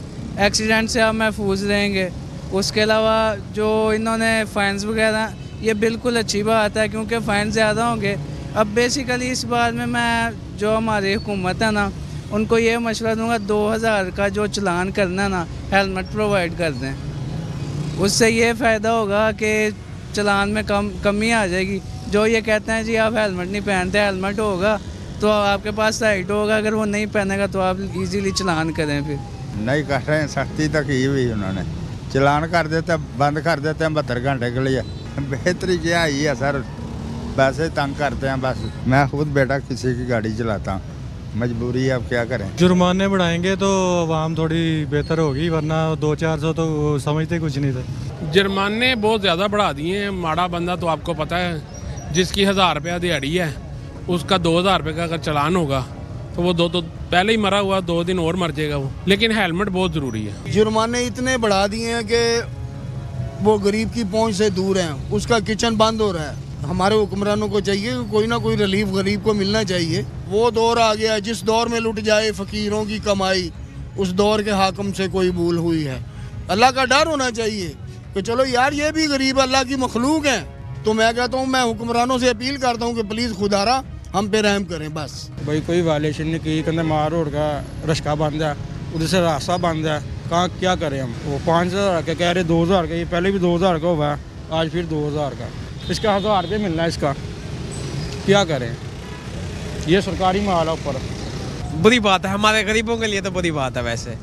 एक्सीडेंट से आप महफूज रहेंगे। उसके अलावा जो इन्होंने फ़ाइन्स वगैरह, ये बिल्कुल अच्छी बात है क्योंकि फ़ाइन ज़्यादा होंगे। अब बेसिकली इस बार में मैं जो हमारी हुकूमत है ना उनको ये मशवरा दूंगा 2000 का जो चलान करना ना हेलमेट प्रोवाइड कर दें, उससे ये फ़ायदा होगा कि चलान में कमी आ जाएगी। जो ये कहते हैं जी आप हेलमेट नहीं पहनते, हेलमेट होगा तो आपके पास राइट होगा, अगर वो नहीं पहनेगा तो आप इजीली चलान करें। फिर नहीं कर रहे हैं, सख्ती तक की हुई उन्होंने, चलान कर देते बंद कर देते हैं 72 घंटे के लिए। बेहतरी क्या ही है सर, वैसे तंग करते हैं बस। मैं खुद बेटा किसी की गाड़ी चलाता हूँ, मजबूरी है, अब क्या करें। जुर्माने बढ़ाएंगे तो आवाम थोड़ी बेहतर होगी, वरना 200-400 तो समझते कुछ नहीं थे। जुर्माने बहुत ज़्यादा बढ़ा दिए हैं। माड़ा बंदा तो आपको पता है जिसकी 1000 रुपया दिहाड़ी है उसका 2000 रुपये का अगर चलान होगा तो वो तो पहले ही मरा हुआ, 2 दिन और मर जाएगा वो। लेकिन हेलमेट बहुत ज़रूरी है। जुर्माने इतने बढ़ा दिए हैं कि वो गरीब की पहुंच से दूर हैं, उसका किचन बंद हो रहा है। हमारे हुक्मरानों को चाहिए कि कोई ना कोई रिलीफ गरीब को मिलना चाहिए। वो दौर आ गया जिस दौर में लुट जाए फ़कीरों की कमाई, उस दौर के हाकिम से कोई भूल हुई है। अल्लाह का डर होना चाहिए कि चलो यार ये भी गरीब अल्लाह की मखलूक हैं। तो मैं कहता हूँ, मैं हुक्मरानों से अपील करता हूँ कि प्लीज़ खुदारा हम पे रहम करें बस। भाई कोई वायलेशन नहीं की, कहते मार रोड का रश्का बंद है, उधर से रास्ता बंद है, कहाँ क्या करें हम। वो 5000 का कह रहे 2000 का, ये पहले भी 2000 का हुआ है, आज फिर 2000 का, इसका 1000 रुपये मिलना है, इसका क्या करें। ये सरकारी माल है ऊपर। बुरी बात है, हमारे गरीबों के लिए तो बुरी बात है। वैसे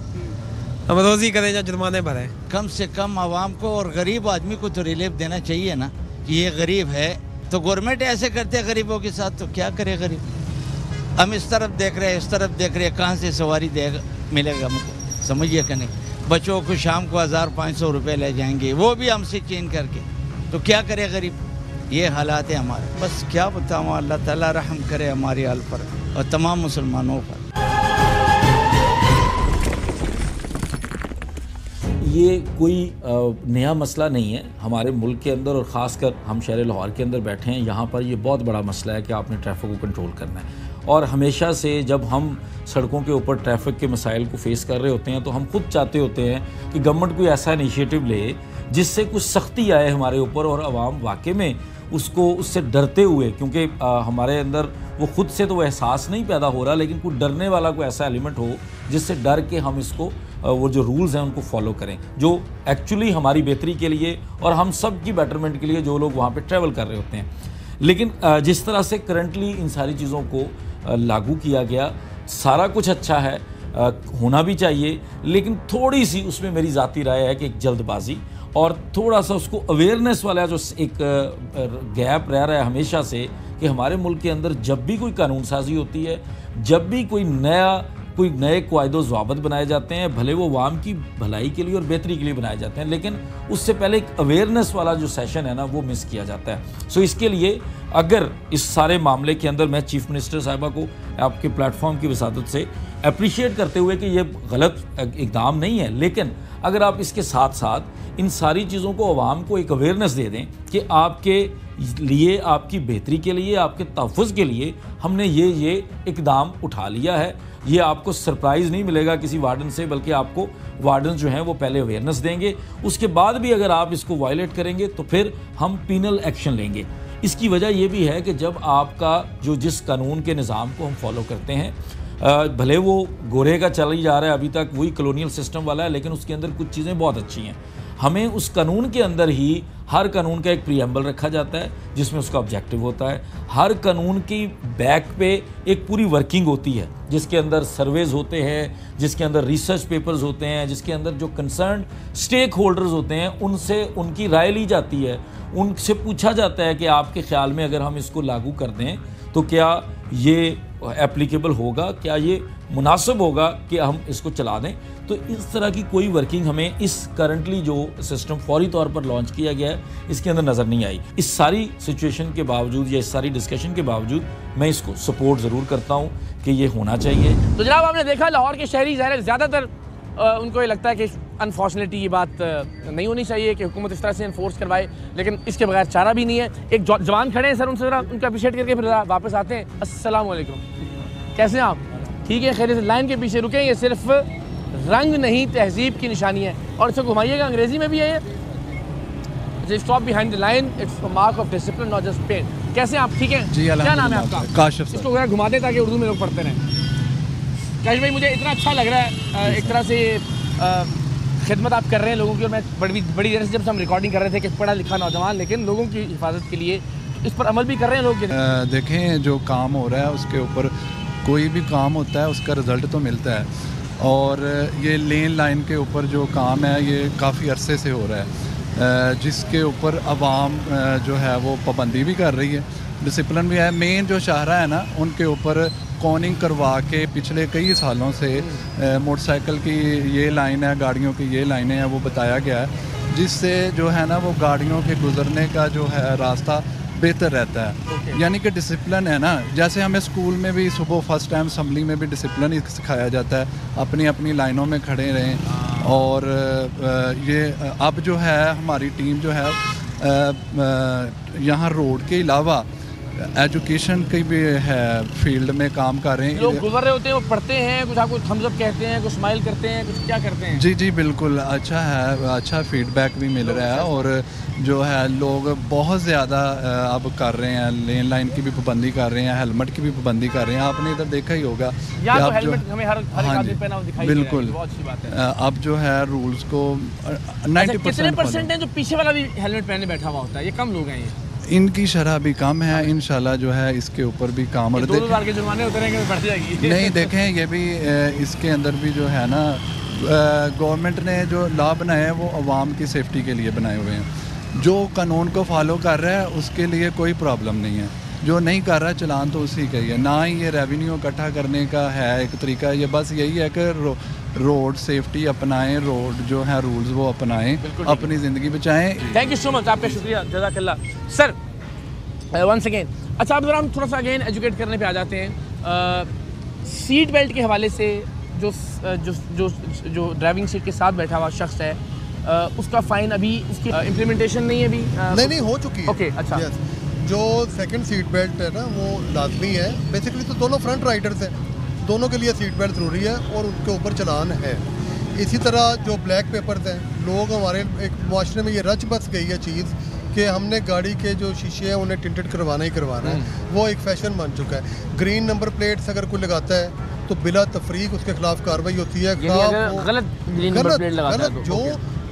हम रोज़ी करें या जुर्माने भरें, कम से कम आवाम को और गरीब आदमी को तो रिलीफ देना चाहिए ना कि ये गरीब है। तो गवर्नमेंट ऐसे करते हैं गरीबों के साथ, तो क्या करे गरीब। हम इस तरफ देख रहे हैं, इस तरफ देख रहे हैं, कहाँ से सवारी मिलेगा हमको, समझिए कि नहीं। बच्चों को शाम को 1500 रुपये ले जाएंगे, वो भी हमसे चेंज करके, तो क्या करे गरीब। ये हालात है हमारे, बस क्या बताऊँ। अल्लाह ताला रहम करे हमारी हाल पर और तमाम मुसलमानों पर। ये कोई नया मसला नहीं है हमारे मुल्क के अंदर, और ख़ासकर हम शहर लाहौर के अंदर बैठे हैं, यहाँ पर ये बहुत बड़ा मसला है कि आपने ट्रैफिक को कंट्रोल करना है। और हमेशा से जब हम सड़कों के ऊपर ट्रैफिक के मसाइल को फेस कर रहे होते हैं तो हम खुद चाहते होते हैं कि गवर्नमेंट कोई ऐसा इनिशिएटिव ले जिससे कुछ सख्ती आए हमारे ऊपर, और आवाम वाकई में उससे डरते हुए, क्योंकि हमारे अंदर वो खुद से तो वो एहसास नहीं पैदा हो रहा, लेकिन कोई डरने वाला कोई ऐसा एलिमेंट हो जिससे डर के हम इसको वो जो रूल्स हैं उनको फॉलो करें, जो एक्चुअली हमारी बेहतरी के लिए और हम सब की बेटरमेंट के लिए जो लोग वहाँ पे ट्रैवल कर रहे होते हैं। लेकिन जिस तरह से करंटली इन सारी चीज़ों को लागू किया गया, सारा कुछ अच्छा है, होना भी चाहिए, लेकिन थोड़ी सी उसमें मेरी ज़ाती राय है कि एक जल्दबाजी और थोड़ा सा उसको अवेयरनेस वाला जो एक गैप रह रहा है हमेशा से, कि हमारे मुल्क के अंदर जब भी कोई कानून साजी होती है, जब भी कोई नए कायदो ज़वाबित बनाए जाते हैं, भले वो आवाम की भलाई के लिए और बेहतरी के लिए बनाए जाते हैं, लेकिन उससे पहले एक अवेयरनेस वाला जो सेशन है ना वो मिस किया जाता है। सो इसके लिए अगर इस सारे मामले के अंदर मैं चीफ मिनिस्टर साहिबा को आपके प्लेटफॉर्म की वसादत से अप्रिशिएट करते हुए कि ये गलत इक़दाम नहीं है, लेकिन अगर आप इसके साथ साथ इन सारी चीज़ों को अवाम को एक अवेयरनेस दे दें कि आपके लिए, आपकी बेहतरी के लिए, आपके तहफ़्फ़ुज़ के लिए हमने ये इक़दाम उठा लिया है, ये आपको सरप्राइज़ नहीं मिलेगा किसी वार्डन से, बल्कि आपको वार्डन जो हैं वो पहले अवेयरनेस देंगे, उसके बाद भी अगर आप इसको वायलेट करेंगे तो फिर हम पीनल एक्शन लेंगे। इसकी वजह यह भी है कि जब आपका जिस कानून के निज़ाम को हम फॉलो करते हैं, भले वो गोरे का चल ही जा रहा है अभी तक, वही कॉलोनियल सिस्टम वाला है, लेकिन उसके अंदर कुछ चीज़ें बहुत अच्छी हैं। हमें उस कानून के अंदर ही हर कानून का एक प्रीएम्बल रखा जाता है जिसमें उसका ऑब्जेक्टिव होता है। हर कानून की बैक पे एक पूरी वर्किंग होती है जिसके अंदर सर्वेज होते हैं, जिसके अंदर रिसर्च पेपर्स होते हैं, जिसके अंदर जो कंसर्न स्टेक होल्डर्स होते हैं उनसे उनकी राय ली जाती है, उनसे पूछा जाता है कि आपके ख्याल में अगर हम इसको लागू कर दें तो क्या ये एप्लीकेबल होगा, क्या ये मुनासिब होगा कि हम इसको चला दें। तो इस तरह की कोई वर्किंग हमें इस करंटली जो सिस्टम फौरी तौर पर लॉन्च किया गया है इसके अंदर नज़र नहीं आई। इस सारी सिचुएशन के बावजूद या इस सारी डिस्कशन के बावजूद मैं इसको सपोर्ट ज़रूर करता हूँ कि ये होना चाहिए। तो जनाब आपने देखा लाहौर के शहरी ज़्यादातर उनको ये लगता है कि अनफॉर्चुनेटली ये बात नहीं होनी चाहिए कि हुकूमत इस तरह से इन्फोर्स करवाए, लेकिन इसके बगैर चारा भी नहीं है। एक जवान खड़े हैं सर, उनसे ज़रा उनका अप्रिशिएट करके फिर वापस आते हैं। अस्सलाम वालेकुम, कैसे हैं आप? ठीक है, खैर से लाइन के पीछे रुकें, ये सिर्फ रंग नहीं तहजीब की निशानी है। और इसे घुमाइएगा, अंग्रेज़ी में भी है ये, stop behind the line, it's a mark of discipline not just pain. कैसे आप? ठीक है जी, क्या नाम है आपका? काशिफ। इसको जरा घुमा दें ताकि उर्दू में लोग पढ़ते रहें। काशिफ भाई, मुझे इतना अच्छा लग रहा है, एक तरह से खिदमत आप कर रहे हैं लोगों की, और मैं बड़ी देर से जब हम रिकॉर्डिंग कर रहे थे कि पढ़ा लिखा नौजवान, लेकिन लोगों की हिफाजत के लिए इस पर अमल भी कर रहे हैं लोग। देखें, जो काम हो रहा है उसके ऊपर, कोई भी काम होता है उसका रिज़ल्ट तो मिलता है, और ये लेन लाइन के ऊपर जो काम है ये काफ़ी अरसे से हो रहा है, जिसके ऊपर आवाम जो है वो पाबंदी भी कर रही है, डिसिप्लिन भी है। मेन जो शाहरा है ना उनके ऊपर कॉर्निंग करवा के पिछले कई सालों से मोटरसाइकिल की ये लाइन है, गाड़ियों की ये लाइनें हैं, वो बताया गया है, जिससे जो है ना वो गाड़ियों के गुजरने का जो है रास्ता बेहतर रहता है। यानी कि डिसिप्लिन है ना, जैसे हमें स्कूल में भी सुबह फर्स्ट टाइम असम्बली में भी डिसिप्लिन ही सिखाया जाता है, अपनी अपनी लाइनों में खड़े रहें। और ये अब जो है हमारी टीम जो है यहाँ रोड के अलावा एजुकेशन की भी है फील्ड में काम कर रहे हैं। लोग गुजर रहे होते हैं, वो पढ़ते हैं, कुछ आपको थम्स अप कहते हैं, कुछ स्माइल करते हैं, कुछ क्या करते हैं? जी जी बिल्कुल, अच्छा है, अच्छा फीडबैक भी मिल रहा है, और जो है लोग बहुत ज़्यादा अब कर रहे हैं, लेन लाइन की भी पाबंदी कर रहे हैं, हेलमेट की भी पाबंदी कर रहे हैं। आपने इधर देखा ही होगा, तो हेलमेट हमें हर आदमी पहना हुआ दिखाई बिल्कुल, बहुत अच्छी बात है। अब जो है रूल्स को 90% कितने परसेंट है जो पीछे वाला भी हेलमेट पहने बैठा हुआ होता है? ये कम लोग हैं ये? इनकी शरह भी कम है, इंशाल्लाह जो है इसके ऊपर भी काम। और 2000 के जुर्माने उतरेंगे तो बढ़ जाएगी। नहीं, देखें ये भी इसके अंदर भी जो है ना गवर्नमेंट ने जो लॉ बनाए हैं वो अवाम की सेफ्टी के लिए बनाए हुए हैं। जो कानून को फॉलो कर रहा है उसके लिए कोई प्रॉब्लम नहीं है, जो नहीं कर रहा चलान तो उसी का ही है। ना ही ये रेवेन्यू इकट्ठा करने का है एक तरीका, ये बस यही है कि रोड सेफ्टी अपनाएं, रोड जो है रूल्स वो अपनाएं, अपनी ज़िंदगी बचाएं। थैंक यू सो मच, आपका शुक्रिया, जज़ाकल्लाह सर, वंस अगेन। अच्छा, अब हम थोड़ा सा अगेन एजुकेट करने पे आ जाते हैं। सीट बेल्ट के हवाले से जो ड्राइविंग सीट के साथ बैठा हुआ शख्स है उसका फ़ाइन अभी उसकी इम्प्लीमेंटेशन नहीं है अभी? नहीं हो चुकी है। ओके, अच्छा। जो सेकंड सीट बेल्ट है ना वो लाजमी है। बेसिकली तो दोनों फ्रंट राइडर्स हैं, दोनों के लिए सीट बेल्ट ज़रूरी है और उनके ऊपर चलान है। इसी तरह जो ब्लैक पेपर्स हैं, लोग हमारे एक माशरे में ये रच बस गई है चीज़ कि हमने गाड़ी के जो शीशे हैं उन्हें टिंटेड करवाना ही करवाना है। वो एक फैशन बन चुका है। ग्रीन नंबर प्लेट्स अगर कोई लगाता है तो बिला तफरीक उसके खिलाफ कार्रवाई होती है। गलत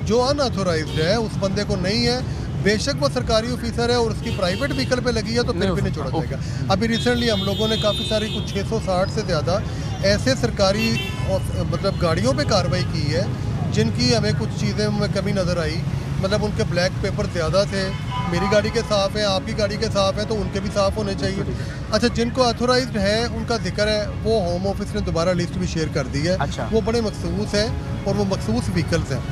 जो अनऑथोराइज्ड है उस बंदे को नहीं है, बेशक वो सरकारी ऑफिसर है और उसकी प्राइवेट व्हीकल पे लगी है तो फिर भी नहीं छोड़ा जाएगा। अभी रिसेंटली हम लोगों ने काफ़ी सारी कुछ 660 से ज़्यादा ऐसे सरकारी मतलब गाड़ियों पे कार्रवाई की है जिनकी हमें कुछ चीज़ें में कमी नज़र आई। मतलब उनके ब्लैक पेपर ज़्यादा थे, मेरी गाड़ी के साफ़ है, आपकी गाड़ी के साफ़ है तो उनके भी साफ़ होने चाहिए। अच्छा, जिनको ऑथोराइज्ड है उनका जिक्र है, वो होम ऑफिस ने दोबारा लिस्ट भी शेयर कर दी है। अच्छा। वो बड़े मखसूस हैं और वो मखसूस व्हीकल्स हैं।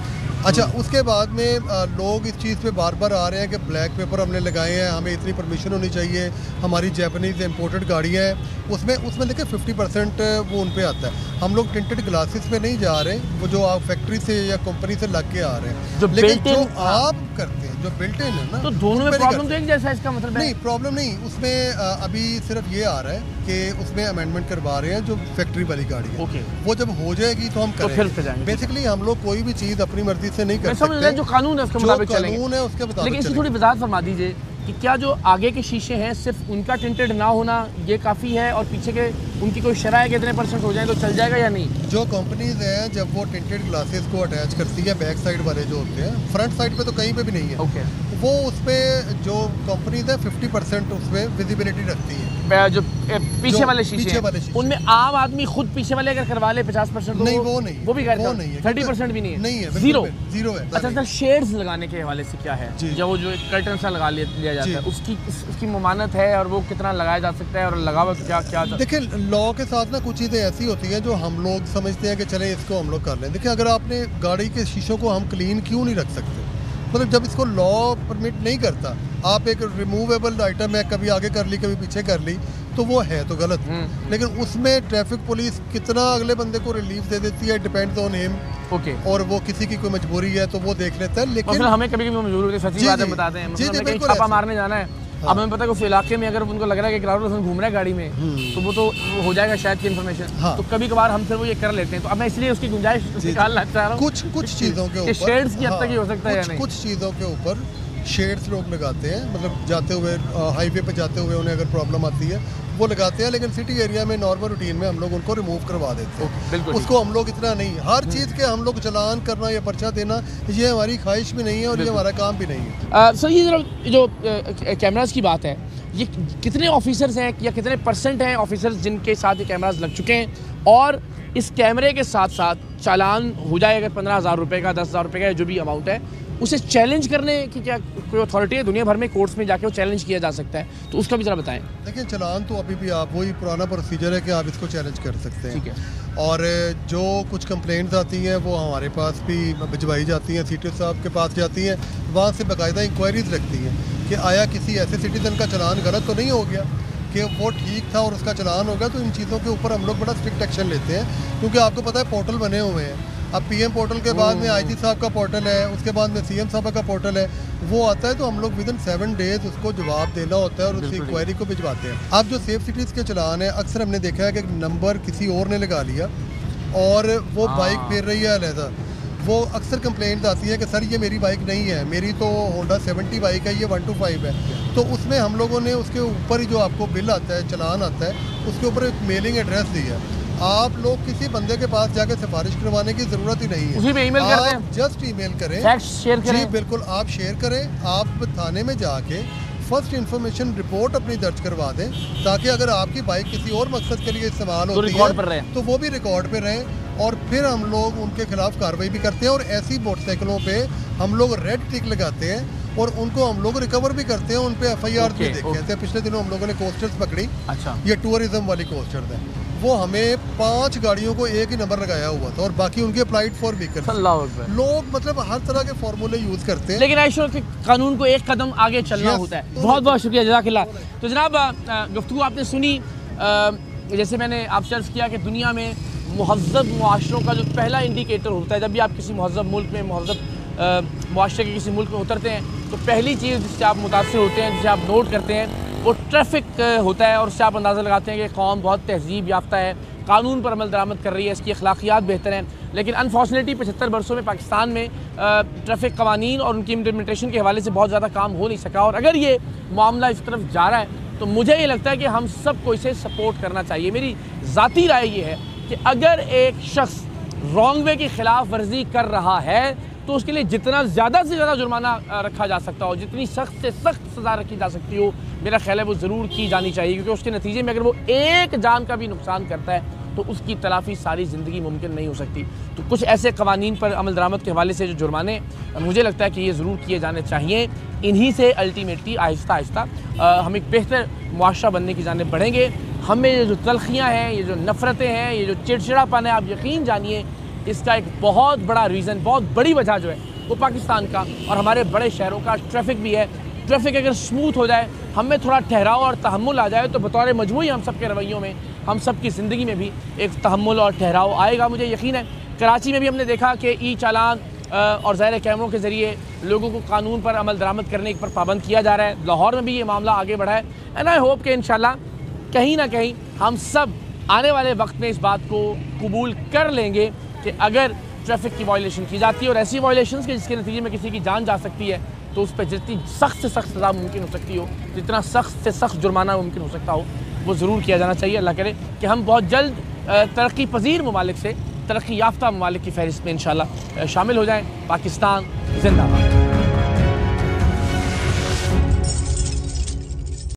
अच्छा, उसके बाद में लोग इस चीज़ पे बार बार आ रहे हैं कि ब्लैक पेपर हमने लगाए हैं, हमें इतनी परमिशन होनी चाहिए, हमारी जैपनीज़ इम्पोर्टेड गाड़ियाँ हैं उसमें देखिए 50% वो उन पे आता है। हम लोग टिंटेड ग्लासेस पे नहीं जा रहे, वो जो आप फैक्ट्री से या कंपनी से लग के आ रहे हैं, लेकिन जो आप करते हैं जो बिल्ट इन है ना, तो दोनों में प्रॉब्लम तो एक जैसा है, इसका मतलब नहीं प्रॉब्लम नहीं। उसमें अभी सिर्फ ये आ रहा है कि उसमें अमेंडमेंट करवा रहे हैं जो फैक्ट्री वाली गाड़ी है। ओके। वो जब हो जाएगी तो हम करेंगे। बेसिकली हम लोग कोई भी चीज़ अपनी मर्जी से नहीं कर सकते, जो कानून है उसके मुताबिक चलेंगे। कानून है उसके मुताबिक। लेकिन इसकी थोड़ी वजाहत फरमा दीजिए कि क्या जो आगे के शीशे हैं सिर्फ उनका टिंटेड ना होना ये काफ़ी है और पीछे के उनकी कोई शरह है कि इतने % हो जाए तो चल जाएगा या नहीं? जो कंपनीज हैं जब वो टिंटेड ग्लासेस को अटैच करती है बैक साइड वाले जो होते हैं, फ्रंट साइड पे तो कहीं पे भी नहीं है। ओके। वो उसमें जो कंपनीज है 50% उसमें विजिबिलिटी रखती है। जो पीछे वाले शीशे उनमें आम आदमी खुद पीछे वाले अगर करवा ले 50% नहीं, वो नहीं, वो भी गैर वो नहीं है, 30% भी नहीं है, जीरो है। अच्छा सर, शेड्स लगाने के हवाले से क्या है? जब वो जो कर्टन सा लगा लिया जाता है उसकी ममानत है और वो कितना लगाया जा सकता है और लगावा क्या? देखिए, लॉ के साथ ना कुछ चीज़ें ऐसी होती हैं जो हम लोग समझते हैं कि चले इसको हम लोग कर लें। देखिए, अगर आपने गाड़ी के शीशों को हम क्लीन क्यों नहीं रख सकते? मतलब जब इसको लॉ परमिट नहीं करता, आप एक रिमूवेबल आइटम है, कभी आगे कर ली कभी पीछे कर ली, तो वो है तो गलत। लेकिन उसमें ट्रैफिक पुलिस कितना अगले बंदे को रिलीफ दे देती है, डिपेंड्स ऑन हिम। ओके। और वो किसी की कोई मजबूरी है तो वो देख लेता है। लेकिन हमें कभी मजबूरी होती है, सच्ची बातें बताते हैं। मतलब छापा मारने जाना है, अब हमें पता है उस इलाके में अगर उनको लग रहा है कि इकरारुल हसन घूम रहा है गाड़ी में तो वो तो हो जाएगा शायद की इन्फॉर्मेशन। तो कभी कभार हम फिर वो ये कर लेते हैं। तो अब मैं इसलिए उसकी गुंजाइश निकालना चाह रहा हूँ कुछ चीज़ों के ऊपर, शेड्स की हद तक ही हो सकता है। कुछ चीज़ों के ऊपर शेड्स लोग लगाते हैं, मतलब जाते हुए हाईवे पे जाते हुए उन्हें अगर प्रॉब्लम आती है वो लगाते हैं, लेकिन सिटी एरिया में नॉर्मल रूटीन में हम लोग उनको रिमूव करवा देते हैं। उसको हम लोग इतना नहीं, हर चीज़ के हम लोग चलान करना या पर्चा देना ये हमारी ख्वाहिश भी नहीं है और ये हमारा काम भी नहीं है। सर, ये जो कैमराज की बात है, ये कितने ऑफिसर्स हैं या कितने % हैं ऑफिसर्स जिनके साथ ये कैमराज लग चुके हैं? और इस कैमरे के साथ साथ चालान हो जाए अगर 15,000 रुपये का, 10,000 रुपये का जो भी अमाउंट है, उसे चैलेंज करने की क्या कोई अथॉरिटी है? दुनिया भर में कोर्ट्स में जाके वो चैलेंज किया जा सकता है, तो उसका भी ज़रा बताएं। देखिए, चालान तो अभी भी आप वही पुराना प्रोसीजर है कि आप इसको चैलेंज कर सकते हैं। ठीक है। और जो कुछ कंप्लेंट्स आती हैं वो हमारे पास भी भिजवाई जाती हैं, सीटी साहब के पास जाती हैं, वहाँ से बाकायदा इंक्वायरीज लगती हैं कि आया किसी ऐसे सिटीजन का चालान गलत तो नहीं हो गया कि वो ठीक था और उसका चालान हो गया। तो इन चीज़ों के ऊपर हम लोग बड़ा स्ट्रिक्ट एक्शन लेते हैं, क्योंकि आपको पता है पोर्टल बने हुए हैं। अब पीएम पोर्टल के बाद में आईजी साहब का पोर्टल है, उसके बाद में सीएम साहब का पोर्टल है, वो आता है तो हम लोग विदिन 7 डेज उसको जवाब देना होता है और उसकी इंक्वायरी को भिजवाते हैं। अब जो सेफ सिटीज़ के चलान है, अक्सर हमने देखा है कि नंबर किसी और ने लगा लिया और वो बाइक फेर रही है अलहदा, वो अक्सर कंप्लेंट आती है कि सर ये मेरी बाइक नहीं है, मेरी तो होंडा 70 बाइक है, ये 125 है। तो उसमें हम लोगों ने उसके ऊपर ही जो आपको बिल आता है, चलान आता है, उसके ऊपर एक मेलिंग एड्रेस दी है। आप लोग किसी बंदे के पास जाके सिफारिश करवाने की जरूरत ही नहीं है, उसी पे ईमेल कर दें, जस्ट ईमेल करें, शेयर करें। जी बिल्कुल, आप शेयर करें। आप थाने में जाके फर्स्ट इन्फॉर्मेशन रिपोर्ट अपनी दर्ज करवा दें, ताकि अगर आपकी बाइक किसी और मकसद के लिए इस्तेमाल होती है तो वो भी रिकॉर्ड पे रहें। और फिर हम लोग उनके खिलाफ कार्रवाई भी करते हैं और ऐसी मोटरसाइकिलों पे हम लोग रेड टिक लगाते हैं और उनको हम लोग रिकवर भी करते हैं, उन पे FIR भी देखे हैं। पिछले दिनों हम लोगों ने कोस्टर्स पकड़ी। अच्छा। ये टूरिज्म वाली कोस्टर्स है, वो हमें 5 गाड़ियों को एक ही नंबर लगाया हुआ था और बाकी उनके अप्लाइड फॉर व्हीकल। लोग मतलब हर तरह के फॉर्मूले यूज करते हैं, लेकिन आइशो के कानून को एक कदम आगे चलना होता है। बहुत बहुत शुक्रिया, जज़ाकिल्लाह। तो जनाब, गुफ्तगू आपने सुनी, जैसे मैंने आपसे अर्ज़ किया कि दुनिया में मुहज़्ज़ब मुआशरों का जो पहला इंडिकेटर होता है, जब भी आप किसी मुहज़्ज़ब मुल्क में, मुहज़्ज़ब मुआशरे के किसी मुल्क में उतरते हैं तो पहली चीज़ जिससे आप मुतासर होते हैं, जिसे आप नोट करते हैं, वो ट्रैफिक होता है। और उससे आप अंदाज़ा लगाते हैं कि कौम बहुत तहजीब याफ्ता है, कानून पर अमल दरामद कर रही है, इसकी अखलाकियात बेहतर हैं। लेकिन अनफॉर्चुनेटली 75 बरसों में पाकिस्तान में ट्रैफिक कवानीन और उनकी इम्प्लीमेंटेशन के हवाले से बहुत ज़्यादा काम हो नहीं सका। और अगर ये मामला इस तरफ जा रहा है तो मुझे ये लगता है कि हम सबको इसे सपोर्ट करना चाहिए। मेरी ज़ाती राय ये है कि अगर एक शख्स रॉन्ग वे की खिलाफ वर्जी कर रहा है तो उसके लिए जितना ज़्यादा से ज़्यादा जुर्माना रखा जा सकता हो, जितनी सख्त से सख्त सज़ा रखी जा सकती हो, मेरा ख्याल है वो ज़रूर की जानी चाहिए। क्योंकि उसके नतीजे में अगर वो एक जान का भी नुकसान करता है तो उसकी तलाफ़ी सारी ज़िंदगी मुमकिन नहीं हो सकती। तो कुछ ऐसे कवानीन पर अमल दरामद के हवाले से जो जुर्माने, मुझे लगता है कि ये ज़रूर किए जाने चाहिए। इन्हीं से अल्टीमेटली आहिस्ता आहिस्ता हम एक बेहतर मुआशरा बनने की जानिब बढ़ेंगे। हमें ये जो तलखियाँ हैं, ये जो नफ़रतें हैं, ये जो चिड़चिड़ापन है, आप यकीन जानिए इसका एक बहुत बड़ा रीज़न, बहुत बड़ी वजह जो है वो पाकिस्तान का और हमारे बड़े शहरों का ट्रैफिक भी है। ट्रैफिक अगर स्मूथ हो जाए, हमें थोड़ा ठहराव और तहम्मुल आ जाए तो बतौर मजमूई हम सब के रवैयों में, हम सब की ज़िंदगी में भी एक तहम्मुल और ठहराव आएगा। मुझे यकीन है कराची में भी हमने देखा कि ई चालान और ज़ाहिर कैमरों के ज़रिए लोगों को कानून पर अमल दरामद करने पर पाबंद किया जा रहा है। लाहौर में भी ये मामला आगे बढ़ा है एंड आई होप कि इंशाल्लाह कहीं ना कहीं हम सब आने वाले वक्त में इस बात को कबूल कर लेंगे कि अगर ट्रैफिक की वायलेशन की जाती है और ऐसी वायलेशन के जिसके नतीजे में किसी की जान जा सकती है तो उस पर जितनी सख्त से सख्त सज़ा मुमकिन हो सकती हो, जितना सख्त से सख्त जुर्माना मुमकिन हो सकता हो, वो ज़रूर किया जाना चाहिए। अल्लाह करे कि हम बहुत जल्द तरक्की पजीर ममालिक से तरक्की याफ्ता ममालिक की फहरिस्त में इंशाल्लाह शामिल हो जाएँ। पाकिस्तान जिंदाबाद।